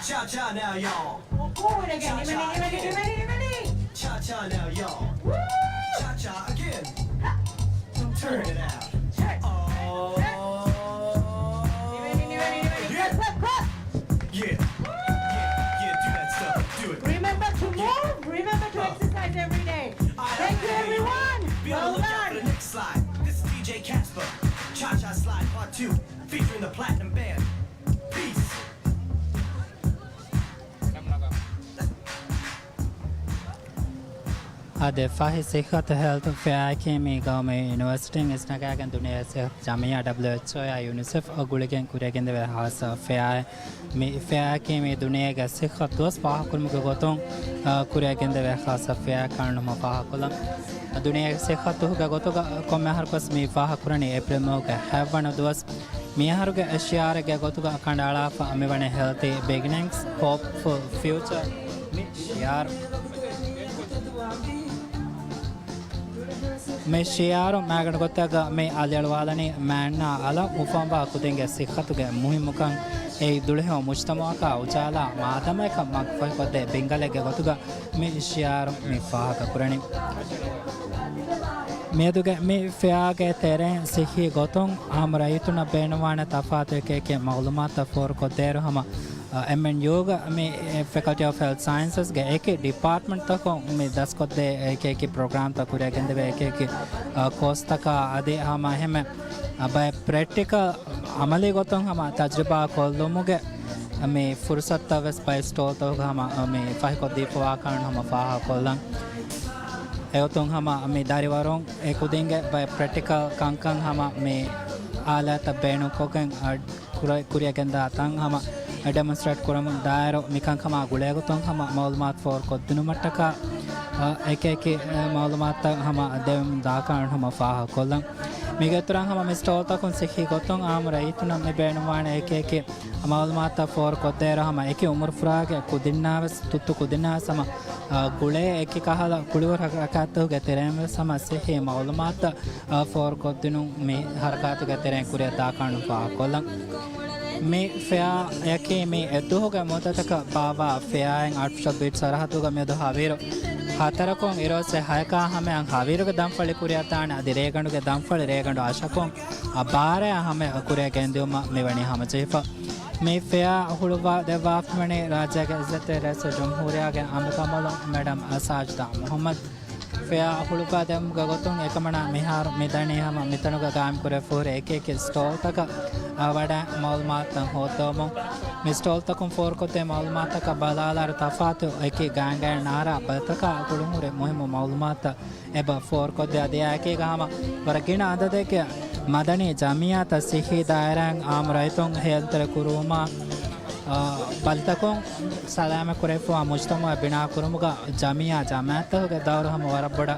Cha-cha now, y'all. Walk forward again. Ready. Cha-cha now, y'all. Woo! Cha-cha again. Turn it out. Check. Oh. Clap, clap, clap. Yeah. Yeah, do that stuff. Do it. Remember to move. Remember to exercise every day. Thank you, everyone. Be on the Well lookout for the done. next slide. This is DJ Casper. Cha-Cha Slide Part 2. Featuring the Platinum Band. Peace. ade fahi sikhat health fair ke me gaw me university isnaga gan duniya se jamia WHO ya UNICEF aguligen kuriya gende ve hasa fair me fair ke me duniya ga sikhat dos pa kulmu go goton kuriya gende ve hasa fair kan ma pa kulam duniya sikhat ga goto ga komme har pas me fa kurani april mo ga have one dos මියහරුගේ ශියාරගේ ගොතුග කණ්ඩාලාප මෙවැනි healthy beginnings hopeful future ශියාර මේ ශියාරු මෑගණ ගොත්තග මේ අලයලවාලනේ මෑන්න අල උපම්බා කුදෙන්ගේ සික්හතුගේ මුහිමුකන් ඒ දුළහෙව මුජ්තමාක උජාලා මාතමයක මක්ෆයි කොද්දේ බෙංගලගේ ගොතුග මේ ශියාරු මේ ෆාහක කුරණි ಮೇದುಗೆ ಮಿ ಫಿಯಾಗೆ ತೆರೆ ಸಿಹಿ ಗೊತೊಂ ಆಮ ರೈತುನ ಬೇಣವಾಣ ತಫಾತುಕೆ ಮಾಲೂಮಾತ ಫೋರ್ ಕೊದ್ದೇರು ಹಮ ಎಮ್ಎನ್ ಯೋಗ ಮಿ ಫ್ಯಾಕಲ್ಟಿ ಆಫ್ ಹೆಲ್ತ್ ಸೈನ್ಸಸ್ ಗೆ ಏಕೆ ಡಿಪಾರ್ಟ್ಮೆಂಟ್ ತಕ ಮಿ ದಸ್ ಕೊದ್ದೆ ಏಕೆ ಪ್ರೋಗ್ರಾಮ್ ತ ಕುರಿಯ ಗೆಂದವೆ ಏಕೆ ಕೋರ್ಸ್ ತಕ ಅದೇ ಹಮ ಹೆಮೆ ಬೈ ಪ್ರಾಕ್ಟಿಕಲ್ ಅಮಲಿ ಗೊತೊಂ ಹಮ ತಜ್ರಬಾ ಕೊಲ್ಲುಮುಗೆ ಮಿ ಫುರ್ಸತ್ ತವಸ್ ಬೈ ಸ್ಟೋಲ್ ತಕ ಹಮ ಮಿ ಫೈ ಕೊದ್ದಿ ಫವಾ ಕಾರಣ ಹಮ ಫಾಹ ಕೊಲ್ಲಂ එවතුන් හම මේ දරිවරුන් ඒකුදින්ගේ බයි ප්‍රටිකල් කංකං හම මේ ආලත බේනු කොකෙන් කුරියගෙන්ද අතන් හම ඩෙමොන්ස්ට්‍රේට් කරමු දායරෝ මිකං හම ගුලේගතුන් හම මාලුමාත් ෆෝර් කොද්දුනු මට්ටක ඒකේ මාලුමාත් හම දෙම් දාකරන හම ෆාහ කොල්ලන් මිගතරන් හම මිස්ටෝල් තකුන් සිහි ගොතොන් ආම රයිතුන මේ බේනු වාණ ඒකේ මාලුමාත් ෆෝර් කොද්දේර හම ඒකේ උමර් ෆ්‍රාගේ කුදින්නාවස් තුත්තු කුදින්නා සම ಗುಳೆ ಏಕಿ ಕಹಲ ಕುಳಿವರ ಹರಕಾತುಗೆ ತೆರೆಮ ಸಮಸ್ಯೆ ಹೇ ಮಾಲೂಮಾತ ಫೋರ್ ಕೊದ್ದಿನು ಮೇ ಹರಕಾತುಗೆ ತೆರೆ ಕುರಿಯ ದಾಕಾಣು ಪಾ ಕೊಲ್ಲಂ ಮೇ ಫೆಯಾ ಯಕೆ ಮೇ ಎದ್ದುಹೋಗ ಮೊದತಕ ಬಾವಾ ಫೆಯಾಯನ್ ಆರ್ಟಿಫಿಷಿಯಲ್ ಬೀಟ್ ಸರಹತುಗ ಮೇದು ಹಾವೀರು ಹತರಕೊಂ ಇರೋಸೆ ಹಯಕಾ ಹಮೆ ಅಂಗ್ ಹಾವೀರುಗೆ ದಂಫಳಿ ಕುರಿಯ ತಾಣ ಅದಿ ರೇಗಂಡುಗೆ ದಂಫಳಿ ರೇಗಂಡು ಆಶಕೊಂ ಬಾರೆ ಹಮೆ ಕುರಿಯ ಗೆಂದಿಯುಮ ಮೇವಣಿ ಹಮ ಚೇಫ මේ ෆෙයා හුළුවා දෙවාපමනේ රාජාගේ ඉස්සතේ රැස ජම්හූරියාගේ අමකමල මැඩම් අසාජ්දා මොහම්මද් ෆෙයා හුළුවා දෙම් ගගතුන් එකමන මිහාර මෙදණේ හම මෙතනුක ගාම් කුරේ ෆෝර එක ස්ටෝල් තක වඩා මාල්මාතන් හොතොම මේ ස්ටෝල් තකුන් ෆෝර කොතේ මාල්මාතක බලාලාර තෆාතු එකේ ගාංගා නාරා බතක කුළුමුරේ මොහිම මාල්මාත එබ ෆෝර කොතේ අධ්‍යායකේ ගාම වරකින අද දෙක ಮದನಿ ಜಮಿಯಾತ ಸಿಹಿ ದಾಯರಂಗ್ ಆಮ್ ರೈತೊಂಗ್ ಹೇಲ್ತರ ಕುರುಮಾ ಬಲ್ತಕೊಂ ಸಲಾಮ ಕುರೆಫು ಮುಜ್ತಮ ಬಿನಾ ಕುರುಮುಗ ಜಮಿಯಾ ಜಮಾತಹುಗೆ ದೌರು ಹಮ ವರಬ್ಬಡ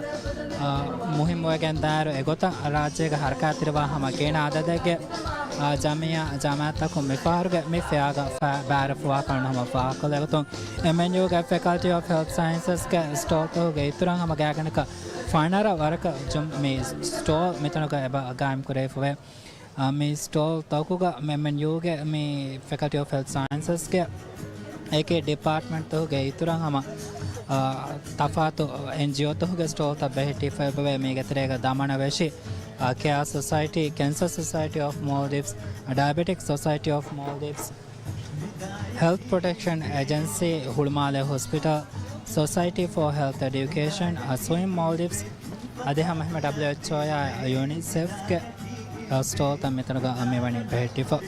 ಮುಹಿಮ್ ವಗೆನ್ ದಾಯರು ಎಗೊತ ರಾಜ್ಯಗ ಹರಕಾತಿರುವ ಹಮ ಕೇಣ ಆದದಗೆ ಜಮಿಯಾ ಜಮಾತಕು ಮಿಫಾರುಗೆ ಮಿಫ್ಯಾಗ ಬ್ಯಾರಫುವಾ ಕಾರಣ ಹಮ ಫಾಕಲ್ ಎಗೊತೊಂ ಎಮ್ಎನ್ಯುಗೆ ಫ್ಯಾಕಲ್ಟಿ ಆಫ್ ಹೆಲ್ತ್ ಸೈನ್ಸಸ್ಗೆ ಸ್ಟೋತಹುಗೆ ಇತುರಂಗ್ ಹಮ ಗ್ಯಾಗನಕ ಫೈನರ ವರಕ ಜಮ್ ಮೇ ಸ್ಟೋಲ್ ಮಿತನಕ ಎಬ ಗಾಯಂ ಕುರೇಫುವೆ ಮೇ ಸ್ಟೋಲ್ ತೌಕುಗ ಮೆಮೆನ್ ಯೋಗೆ ಮೇ ಫ್ಯಾಕಲ್ಟಿ ಆಫ್ ಹೆಲ್ತ್ ಸೈನ್ಸಸ್ಗೆ ಏಕೆ ಡಿಪಾರ್ಟ್ಮೆಂಟ್ ತಹುಗೆ ಇತುರಂಗ್ ಹಮ ತಫಾತು ಎನ್ ಜಿ ಒ ತಹುಗೆ ಸ್ಟೋಲ್ ತ ಬೆಹಿಟಿ ಫೈಬವೆ ಮೇಗೆ ತೆರೆಗ ದಾಮಣ ವೆಶಿ care society cancer society of Maldives diabetic society of Maldives health protection agency Hulhumale hospital Society for Health Education, Swim Maldives, Adha Mahmed WHO ya UNICEF ke stall ta metanaga amevani behtifa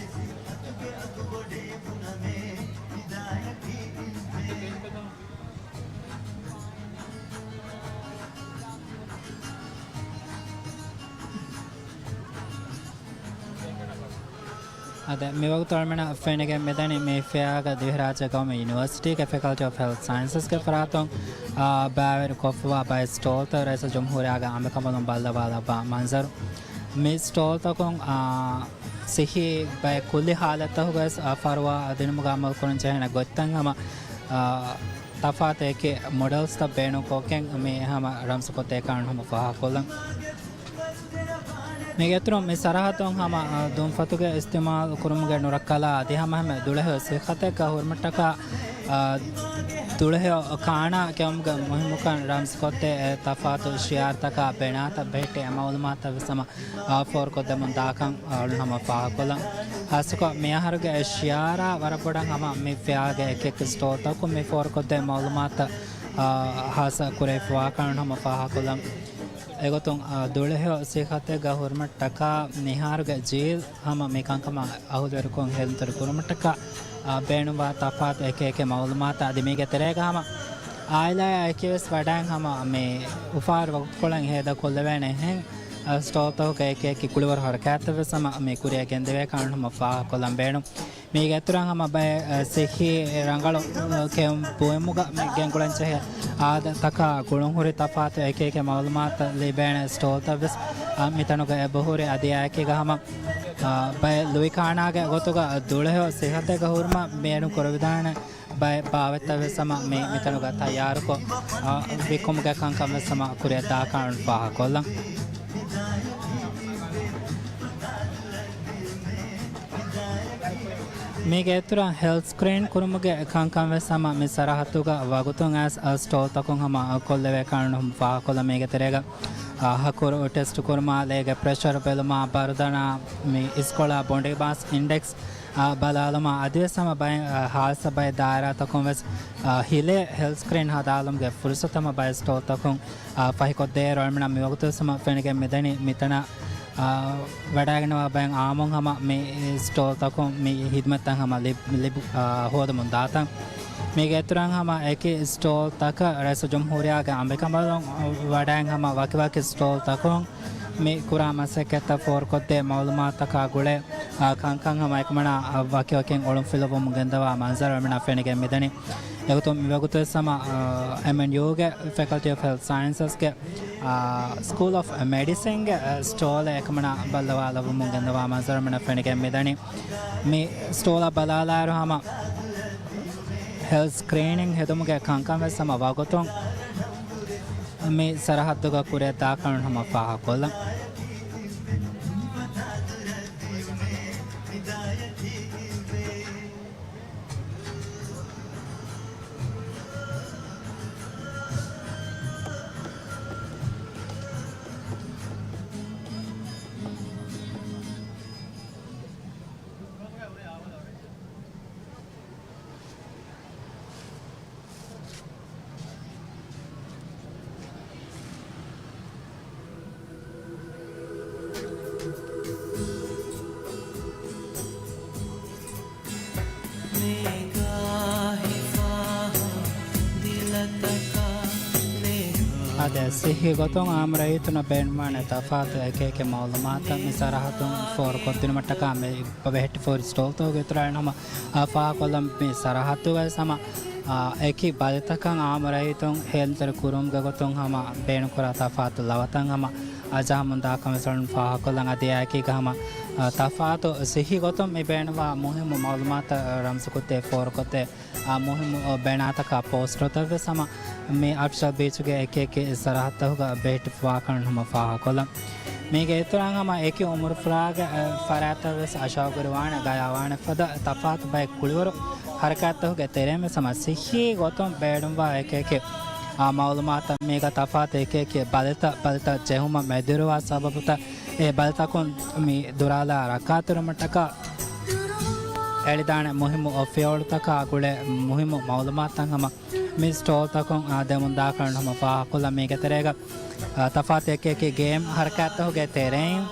ಅದೇ ಮೇವಾಗ ತೊಳ್ಮೆಣ ಫೆನಿಗೆ ಮೆದನಿ ಮೇ ಫೆಯಾಗ ದಿವರಾಜ ಗೌಮೆ ಯೂನಿವರ್ಸಿಟಿ ಕೆ ಫ್ಯಾಕಲ್ಟಿ ಆಫ್ ಹೆಲ್ತ್ ಸೈನ್ಸಸ್ ಕೆ ಫರಾತೊಂ ಬಾವೆರ್ ಕೊಫ್ವಾ ಬೈ ಸ್ಟೋಲ್ ತ ರೈಸ ಜಮ್ಹೂರಿಯಾಗ ಆಮೆಕಮಲಂ ಬಲ್ದವಾದ ಬಾ ಮಂಜರ್ ಮೇ ಸ್ಟೋಲ್ ತಕೊಂ ಸಿಹಿ ಬೈ ಕುಲ್ಲಿ ಹಾಲತ ಹುಗಸ್ ಫರ್ವಾ ದಿನಮುಗ ಅಮಲ್ ಕೊನ್ ಜಹನ ಗೊತ್ತಂಗಮ ತಫಾತ್ ಏಕೆ ಮಾಡೆಲ್ಸ್ ತ ಬೇಣು ಕೋಕೆಂ ಮೇ ಹಮ ರಮ್ಸ್ ಕೊತೆ ಕಾರಣ ಹಮ ಫಹಾ ಕೊಲಂ ಮೇಗೆತ್ರೋ ಮೆ ಸರಹತೊಂ ಹಮ ದುಮ್ ಫತುಗೆ ಇಸ್ತಿಮಾಲ್ ಕುರುಮುಗೆ ನುರಕ್ಕಲ ದಿಹಮ ಹಮ ದುಳಹ ಸಿಖತಕ ಹುರ್ಮಟಕ ದುಳಹ ಕಾಣ ಕೆಮ್ಗ ಮುಹಿಮುಕನ್ ರಮ್ಸ್ ಕೊತೆ ತಫಾತು ಶಿಯಾರ್ ತಕ ಬೆನಾತ ಬೆಟೆ ಮಾಲೂಮಾತ ವಿಸಮ ಫೋರ್ ಕೊದೆ ಮನ್ ದಾಕಂ ಹಮ ಫಾಹ ಕೊಲ ಹಸಕ ಮೇಹರುಗೆ ಶಿಯಾರ ವರಪಡಂ ಹಮ ಮೆ ಫ್ಯಾಗೆ ಎಕೆಕ್ ಸ್ಟೋರ್ ತಕು ಮೆ ಫೋರ್ ಕೊದೆ ಮಾಲೂಮಾತ ಹಾಸ ಕುರೆ ಫವಾ ಕಾಣ ಹಮ ಫಾಹ ಕೊಲ एगोतुं दुळहे सिखते गवर्नमेंट टका निहारगे जेल हम मेकांकम अहुदरकों हेल्तर कुरमटक बेणुवा तफात एके मालूमात आदमीगे तेरेगा हम आयला एकेस वडांग हम मे उफार वक्कोळं हेद कोल्लवेने हैं स्टॉप तो के कुळवर हरकात सम मे कुरिया गेंदवे कारण हम फा कोलम बेणु මේ ගැතුරන් හම බය සෙහි රංගල කෙම් පොයමුග මේ ගැංගුලන් චහ ආද තක ගුණ හොරේ තපාත එක එක මාලුමාත ලෙබෑන ස්ටෝල් තවස් මිතනුග බහුරේ අධ්‍යයකේ ගහම බය ලුයිකානාගේ ගොතුග දුලහ සෙහත ගහුර්ම මේනු කරවිදාන බය පාවෙත්තව සම මේ මිතනුග තයාරකෝ විකොමුග කංකම සම කුරිය දාකාන් පහ කොල්ලන් මේ ගැතුරන් හෙල්ත් ස්ක්‍රීන් කුරුමුගේ කංකම් වෙසම මේ සරහතුග වගුතුන් ඇස් ස්ටෝල් තකුන් හම කොල්ලවේ කාරණම් පහ කොල්ල මේ ගැතරේග හකුර ටෙස්ට් කුරුමා ලේගේ ප්‍රෙෂර් බෙලුමා බර්දනා මේ ඉස්කොලා බොන්ඩේ බාස් ඉන්ඩෙක්ස් බලාලම අධිවසම බය හාල්ස බය දායරා තකුන් වෙස් හිලේ හෙල්ත් ස්ක්‍රීන් හදාලම්ගේ ෆුල්සතම බය ස්ටෝල් තකුන් පහිකොද්දේ රොල්මන මේ වගුතුසම ෆෙනගේ මෙදනි මිතන වැඩාගෙනවා බෑන් ආමොන් හම මේ ස්ටෝල් තකුන් මේ හිදමත්තන් හම ලිබු හෝදමුන් දාතන් මේ ගැතුරන් හම එක ස්ටෝල් තක රැස ජම්හූරයාගේ අම්බිකම්බලොන් වඩාන් හම වකිවක ස්ටෝල් තකුන් මේ කුරාමසක ඇත ෆෝර් කොද්දේ මවුලුමාතකා ගුලේ කංකං හම එකමන වකිවකෙන් ඔළුම් ෆිලවොම් ගෙන්දවා මන්සර් වමන ෆෙනගේ මෙදනි එගතුම් විවගුතේ සම MNU ගේ Faculty of Health Sciences ගේ School of Medicine ගේ ස්ටෝල් එකමන බල්ලවා ලවුම් ගෙන්දවා මන්සර් වමන ෆෙනගේ මෙදනි මේ ස්ටෝල් බලාලාරු හම health screening hedumuge kankam sama wagoton me sarahadduga kure daakanu hama paha kollan සිහි ගොතොන් ආමරයිතුන බෙන්මාන තෆාත එකක මවුලමාත මිසරහතුන් ෆෝර් කොත්තින මට්ටකා මේ පවෙහෙට් ෆෝර් ස්ටෝල් තෝ ගෙතරනම ආෆා කොලම් මේ සරහතුගල් සම ඒකි බල්තකන් ආමරයිතුන් හෙල්තර කුරුම් ගගොතොන් හම බේනු කරා තෆාත ලවතන් හම අජාමුන්දා කමසලන් ෆාහ කොලන් අධ්‍යයකී ගහම තෆාත සිහි ගොතොන් මේ බේනවා මුහිම මවුලමාත රම්සකුත්තේ ෆෝර් කොත්තේ මුහිම බේනාතක පෝස්ට්‍රොතව සම මේ අක්ෂර බේචුගේ එක සරහත හොග බේට වාකරන හම ෆාහ කොලම් මේ ගේතරන් හම එක උමර ෆ්‍රාග ෆරාතවස් අශාගරවාන ගයවාන ෆද තෆාත් බයි කුලිවරු හරකත් හොග තෙරෙම සමසිහි ගොතොම් බේඩුම්වා එක මවුලමාත මේක තෆාත් එක බලත ජෙහුම මැදිරවා සබබත ඒ බලතකොන් මේ දුරාලා රකාතරමටක එලිදාන මුහිම ඔෆියෝල්තක අකුලේ මුහිම මවුලමාතන් හම මේ ස්ටෝල් තකොන් ආදමුන් දාකරන හම පා කොල්ල මේක තරේග තෆාත් එක ගේම් හරකත් හොගේ තෙරෙන්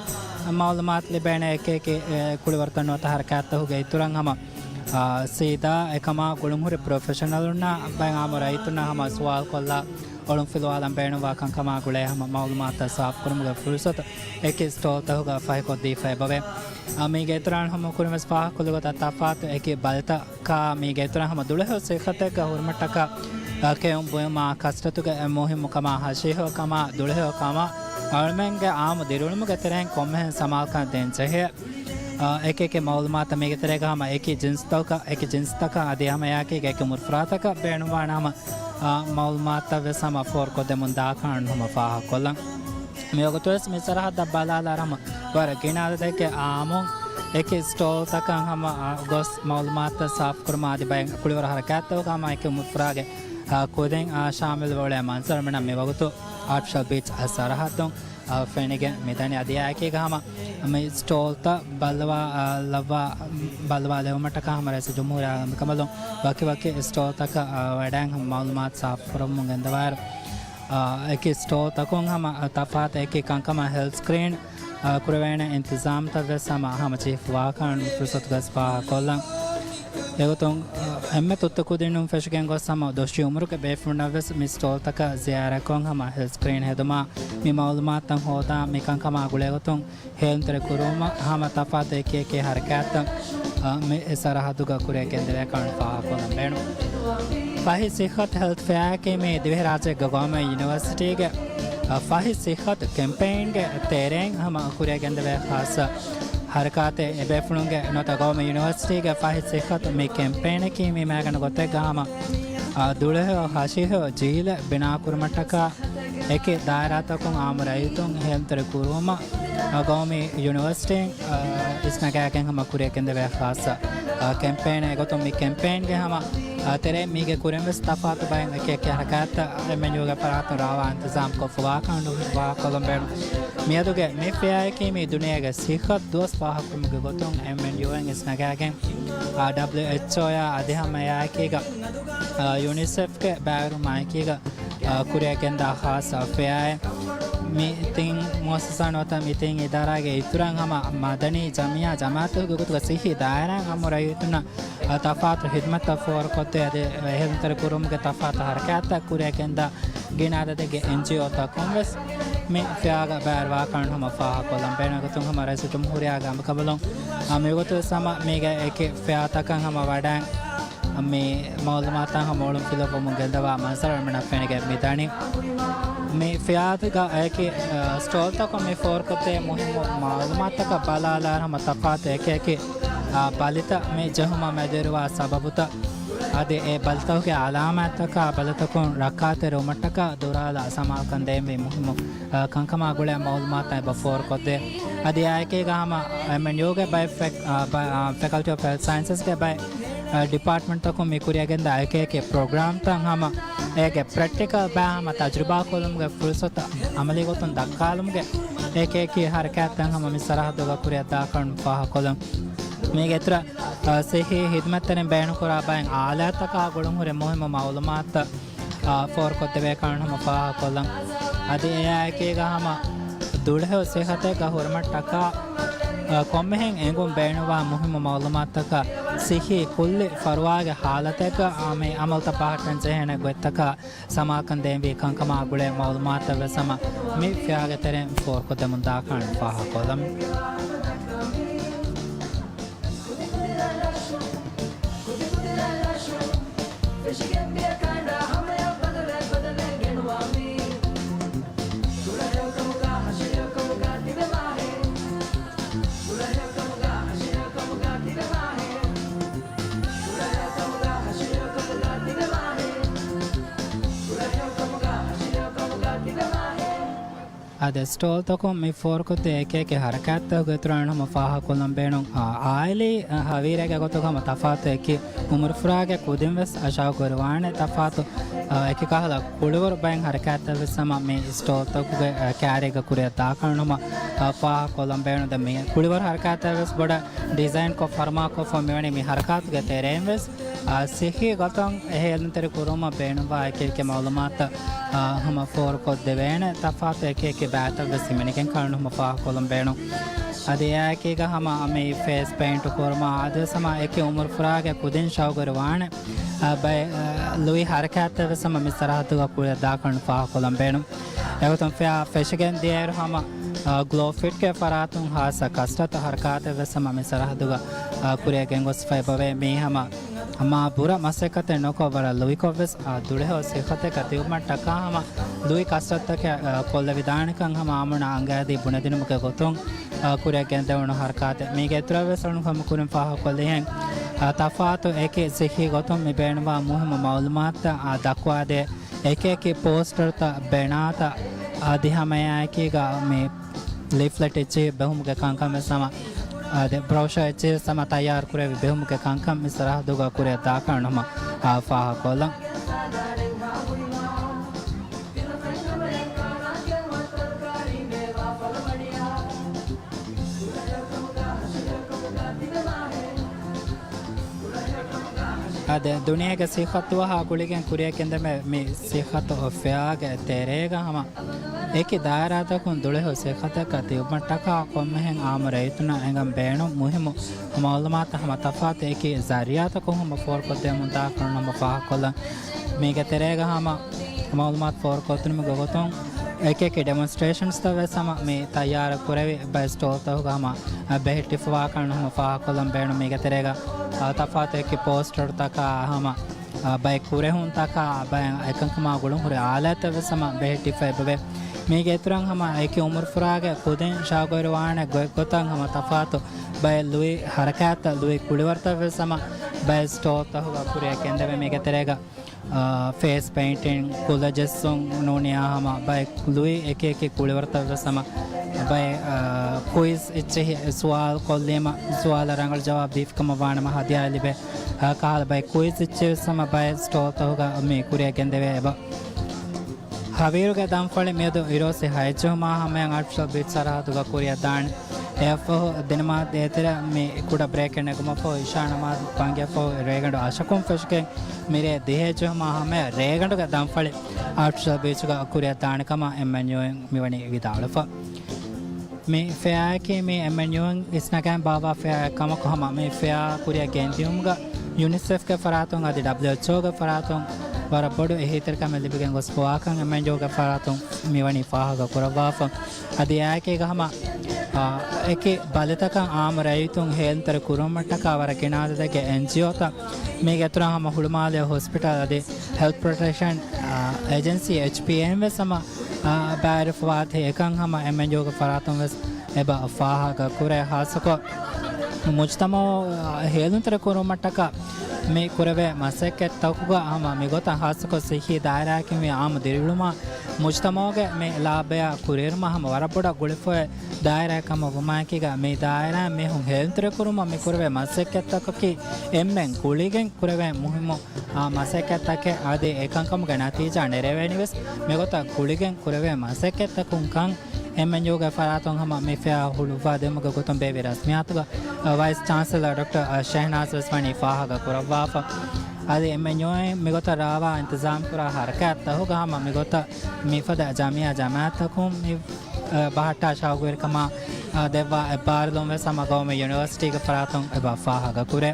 මවුලමාත් ලිබෑන එක කුලිවර්තන වත හරකත් හොගේ ඉතුරන් හම සීදා එකම ගුළුමුරි ප්‍රොෆෙෂනල් උන්නා බං ආමරයිතුන හම සවාල් කොල්ලා ඔළුම් ෆිලවාලම් බේනවා කංකම ගුලේ හම මවුලමාත සාෆ් කරමුග ෆුල්සත එක ස්ටෝල් තහොග ෆයි කොද්දී ෆයි බවේ මේ ගේතරන් හම කුරමස් පහ කොලගත තෆාත් එක බලත කා මේ ගේතරන් හම දුලහ සේඛතක හුර්මටක කෙම් බොයමා කස්ටතුක මොහිම කම හෂේහ කම දුලහ කම අල්මෙන්ගේ ආම දිරුණුම ගතරෙන් කොම්මෙන් සමාල්කන් දෙන් චහෙ එක මවුලමාත මේ ගතරේ ගහම එක ජින්ස්තක අධි හම යකේ එක මුර්ෆරාතක බේනවා නම මවුලමාත වෙසම ෆෝර් කොදෙමුන් දාකරන හම පහ කොල්ලන් මෙයගතොස් මේ සරහද බලාලාරම වර ගිනාද දෙක ආමොන් එක ස්ටෝල් තකන් හම ගොස් මවුලමාත සාෆ් කරමාදි බය කුලිවර හරකත්තව කම එක මුෆ්රාගේ කොදෙන් ශාමිල් වල මන්සර් මන මේ වගතු ආර්ටිෆිෂල් බීච් සරහතොන් ෆෙනගේ මෙතන අධ්‍යයකේ ගහම මේ ස්ටෝල් ත බලවා ලෙවමට කම රැස ජම්හූරියා කමලොන් වකි ස්ටෝල් තක වැඩන් මවුලමාත සාෆ් කරමුන් ගන්දවාර एक स्टोर तकों हम तफात एक कंकमा हेल्थ स्क्रीन कुरवेन इंतजाम तक सम हम चीफ वाकन फुर्सत गस्पा कोलम एगोतों एम्मे तुत्तकु दिनुम फेशकें गो सम दोशी उम्र के बेफुनवस मि स्टोर तक जियारा कों हम हेल्थ स्क्रीन हेदमा मि मालूमात तं होदा मि कंकमा गुलेगोतों हेल्थ रे कुरुमा हम तफात एक हरकत me sarahaduga kure kendere kan fa kolam benu fahi sihat health fair ke me divheraje gagama university ge fahi sihat campaign ge tereng hama kure kendere khasa harakate ebefulunge nota gagama university ge fahi sihat me campaign ke me magana gotte gama duleho hashiho jile bina kurmataka eke dairatakun amrayitun heltere kuruma gagama university isnagaken hama kure kendere khasa campaign gotum mi campaign ge hama tere mige kurembe stafat bain ek ek harakata men yoga parat rawa intizam ko fwa kandu wa kolombe miaduge me pya ke me duniyage sikhat dos pahak muge gotum men yoen isnagagen WHO ya adhama ya ke ga UNICEF ke baru mai ke ga kure kenda khas pya meeting muassasa nota meeting idara ge ituran hama madani jamia jamaat gugut sihi daira amrayituna tafat khidmat for kote ade helter kurum ge tafat harakata kure kenda ginada de ge NGO ta congress me fyaga barwa kan hama fa kolam bena gutum hama rasitum huriya gam kabalon ame gotu sama mega eke fyata kan hama wadan me maulumata hama olum filopo mungeldawa mansar mena fenege midani me fiat ga eke stall ta ko me for kote muhim malumat ka balala hama tafat eke balita me jahuma mederwa sababuta ade e balta ke alamat ka balata kon rakate romataka durala sama kan de me muhim kankama gule malumat ba for kote ade eke ga hama men yoga by faculty of health sciences ke by department ta ko me kuriya genda eke program ta hama ege practical ba hama tajruba kolum ge fursata amali gotun dakkalum ge eke harakat ta hama misarah doga kuriya ta kan fa kolum me getra sehi hidmat tane bayan kora bayan alata ka golum hore mohim maulumat for kote be kan hama fa kolum ade eke ga hama dulhe sehate ga hormat taka kommehen engum beenwa muhim malumat taka sihi kulli farwaage halateka ame amalta pahatan jehena gottaka samakan dembi kankama gule malumat vesama me fyaage teren for kodamun da kan faha kolam ade stall to ko me for ko te eke harakat ta gotran hama faha kolam beenon aile havira ga goto kama tafat eke umur frage kudem ves asha gorwane tafat eke kahala kulur bang harakat ta vesama me stall to ko kare ga kure ta kanuma faha kolam beenon da me kulur harakat ta ves boda design ko farma ko famene me harakat ga terem ves sehi goton ehelnter kuruma beenon ba eke malumat hama for ko devene tafat eke bata vesimeniken karnu hama fa kolam beno ade eke ga hama ame face paint korma ade sama eke umur frage kudin shawgarwane bay lui harakat vesama misaratu ga kula da karnu fa kolam beno egotam fa fashion der hama glow fit ke faratun hasa kastat harakat vesama misaratu ga kure gengos fiber me hama hama pura masekate noko bara lui ko ves duleho sekhate katiuma taka hama lui kastat ke kolla vidan kan hama amuna angadi bunadinum ke gotong kure kente ono harkate me getra ves anu hama kuren fa kollehen tafato eke sehi gotom me benwa muhim malumat dakwa de eke poster ta benata adhihamaya eke ga me leaflet eche behum ke kankam sama ade brochure eche sama tayar kure behum ke kankam misrah doga kure ta kanama fa kolam ade duniya ke sikhatwa ha kuligen kuriya kende me sikhat ofyaga terega hama eke daara ta kun dule ho sikhata ka tiyumata ka kommehen amraytuna engam beeno muhimu malumat hama tafat eke zariyata ko hama for ko de mun ta kanama fa kola me ke terega hama malumat for ko tun me gogoton एक एक डेमोन्स्ट्रेशन्स तवे सम में तैयार कुरेवी बे stall तहुगा हम बेहटी फवाकण हम फा कोलम बेण में गतरेगा तफाते के पोस्टर तक हम बे कुरे हुन तक बे एकंकमा गुळुं हुरे आलत वे सम बेहटी फैबे මේ ගෙතුරන් හම ඒකේ උමර් ෆුරාගේ කුදෙන් ශාගොර වාහන ගොතන් හම තෆාතු බය ලුයි හරකාත ලුයි කුලිවර්ත වෙසම බය ස්ටෝ තහුග පුරේ කෙන්දෙ මේ ගෙතරේග ෆේස් පේන්ටින් කුලජස්සොන් නෝනියා හම බය ලුයි එක එක කුලිවර්ත වෙසම බය ක්විස් ඉච්චේ සවාල් කොල්ලේම සවාල රංගල් ජවාබ් දීෆකම වානම හදියා ලිබේ කාල බය ක්විස් ඉච්චේ සම බය ස්ටෝ තහුග මේ කුරේ කෙන්දෙ වේ Haviruga Damfali Medo Irose Haichuma Hamang Artificial Bit Saratuga Korea Dan Therefore Denma Detera me could a break and Nagumafo Ishanama Pangafo Regan Ashakum Fishke Mire Dehachuma Hame Regan to Damfali Artificial Bituga Korea Danakama and Manuing Mivani without me fair came me and Manuing Isnakan Baba Fair Kamakama me fair Korea Gentiumga UNICEF Faratung at the WHO Faratung Barapodu Ehiter Kamelibigan was Poakan and Manjoga Faratum Mivani Fahaga Kuravafa Adiake Gama Eke Baletaka Am Raitung Helter Kurumataka Varakina the NGOta Megatrahama Hulmalia Hospital the Health Protection Agency HPM Vesama Barifat Ekangama and Manjoga Faratum was Eba Fahaga Kure Hasako Mujtamo Helunter Kurumataka මේ කුරවේ මසෙක්කෙත් තකුගා ආම මිගොත හාසක සිහි දායරාකි මේ ආම දිරිලුමා මුජ්තමෝගේ මේ ලාභය කුරීර්ම හම වරපොඩ ගුලිෆොය දායරාකම වමාකිගා මේ දායරා මේ හුන් හෙල්තර කුරුම මේ කුරවේ මසෙක්කෙත් තකකි එම්මෙන් කුලිගෙන් කුරවේ මුහිමු මසෙක්කෙත් තකේ ආදී ඒකංකම ගණතිජා නෙරෙවෙනිවස් මිගොත කුලිගෙන් කුරවේ මසෙක්කෙත් තකුන්කන් එම්මෙන් යෝගා ෆරාතොන් හම මේ ෆයා හුලුවා දෙමග ගොතම් බේවි රස්මියාතුගා Vice Chancellor Dr. Shehnaz Usmani Fahaga Kuravafa Adi Emmanuel Migota Rava Intizam Kura Harakat Hugama Migota Mifada Jamia Jamatakum Bahata Shagwir Kama Deva Barlum Samagome University Faratung Eba Fahaga Kure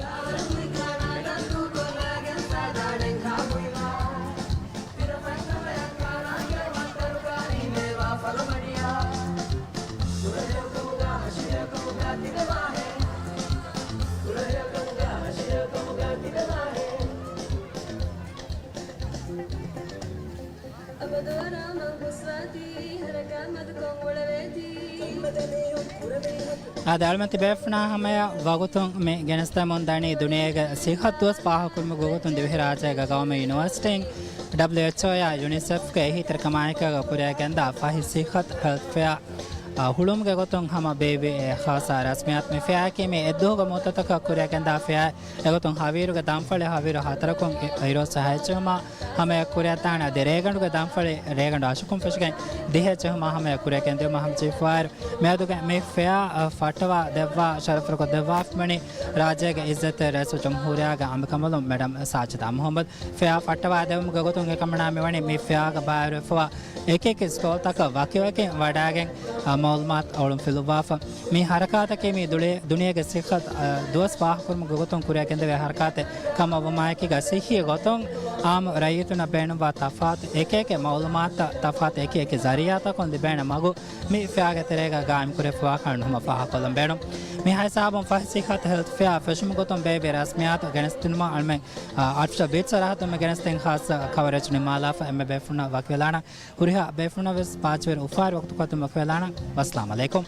Adalmati Befna Hamaya Vagutung me Genesta Mondani Dunega Sihatus Pahakum Gugutun Deviraja Gagama University WHO UNICEF Hitter Kamaika Korea Ganda Fahi Sihat Health Fair Hulum Gagotung Hama Baby Hasa Rasmiat me Fiaki me Edoga Motaka Korea Ganda Fair Egotung Haviru Damfale Haviru Hatarakum Irosa Hachuma Hame Korea Tana the Regan Damfale Regan Ashukum Fishgan Dehachuma Hame Korea Kandu Mahamchi Fire Meduga me Fair Fatava Deva Sharafruko Devaf Mani Rajaga Izzat Resu Jamhuriaga Amakamalum Madam Sajida Muhammad Fair Fatava Devum Gagotung Kamana Mani me Fair Bayarfa Eke Stoltaka Vakiwake Vadagan Malmat Olum Filubafa me Harakata me Dunia Sikhat Dos Pahakum Goton Korea and the Harakate Kamavamaki Gasihi Goton Am Rayutuna Benova Tafat Eke Maulmata Tafat Eke Zariata on the Benamago me Fiagaterega Gam Kurefa and Humafaha Columbenum me Hasabon Fasikat Health Fair Fashim Goton Baby Rasmiat against Tinma Alme Artificial Bitsaratum against Tenhas coverage Nimalaf and Befuna Vakilana Uriha Befuna was Pachwer Ufar Wakatukatum Vakilana Wassalamu alaikum.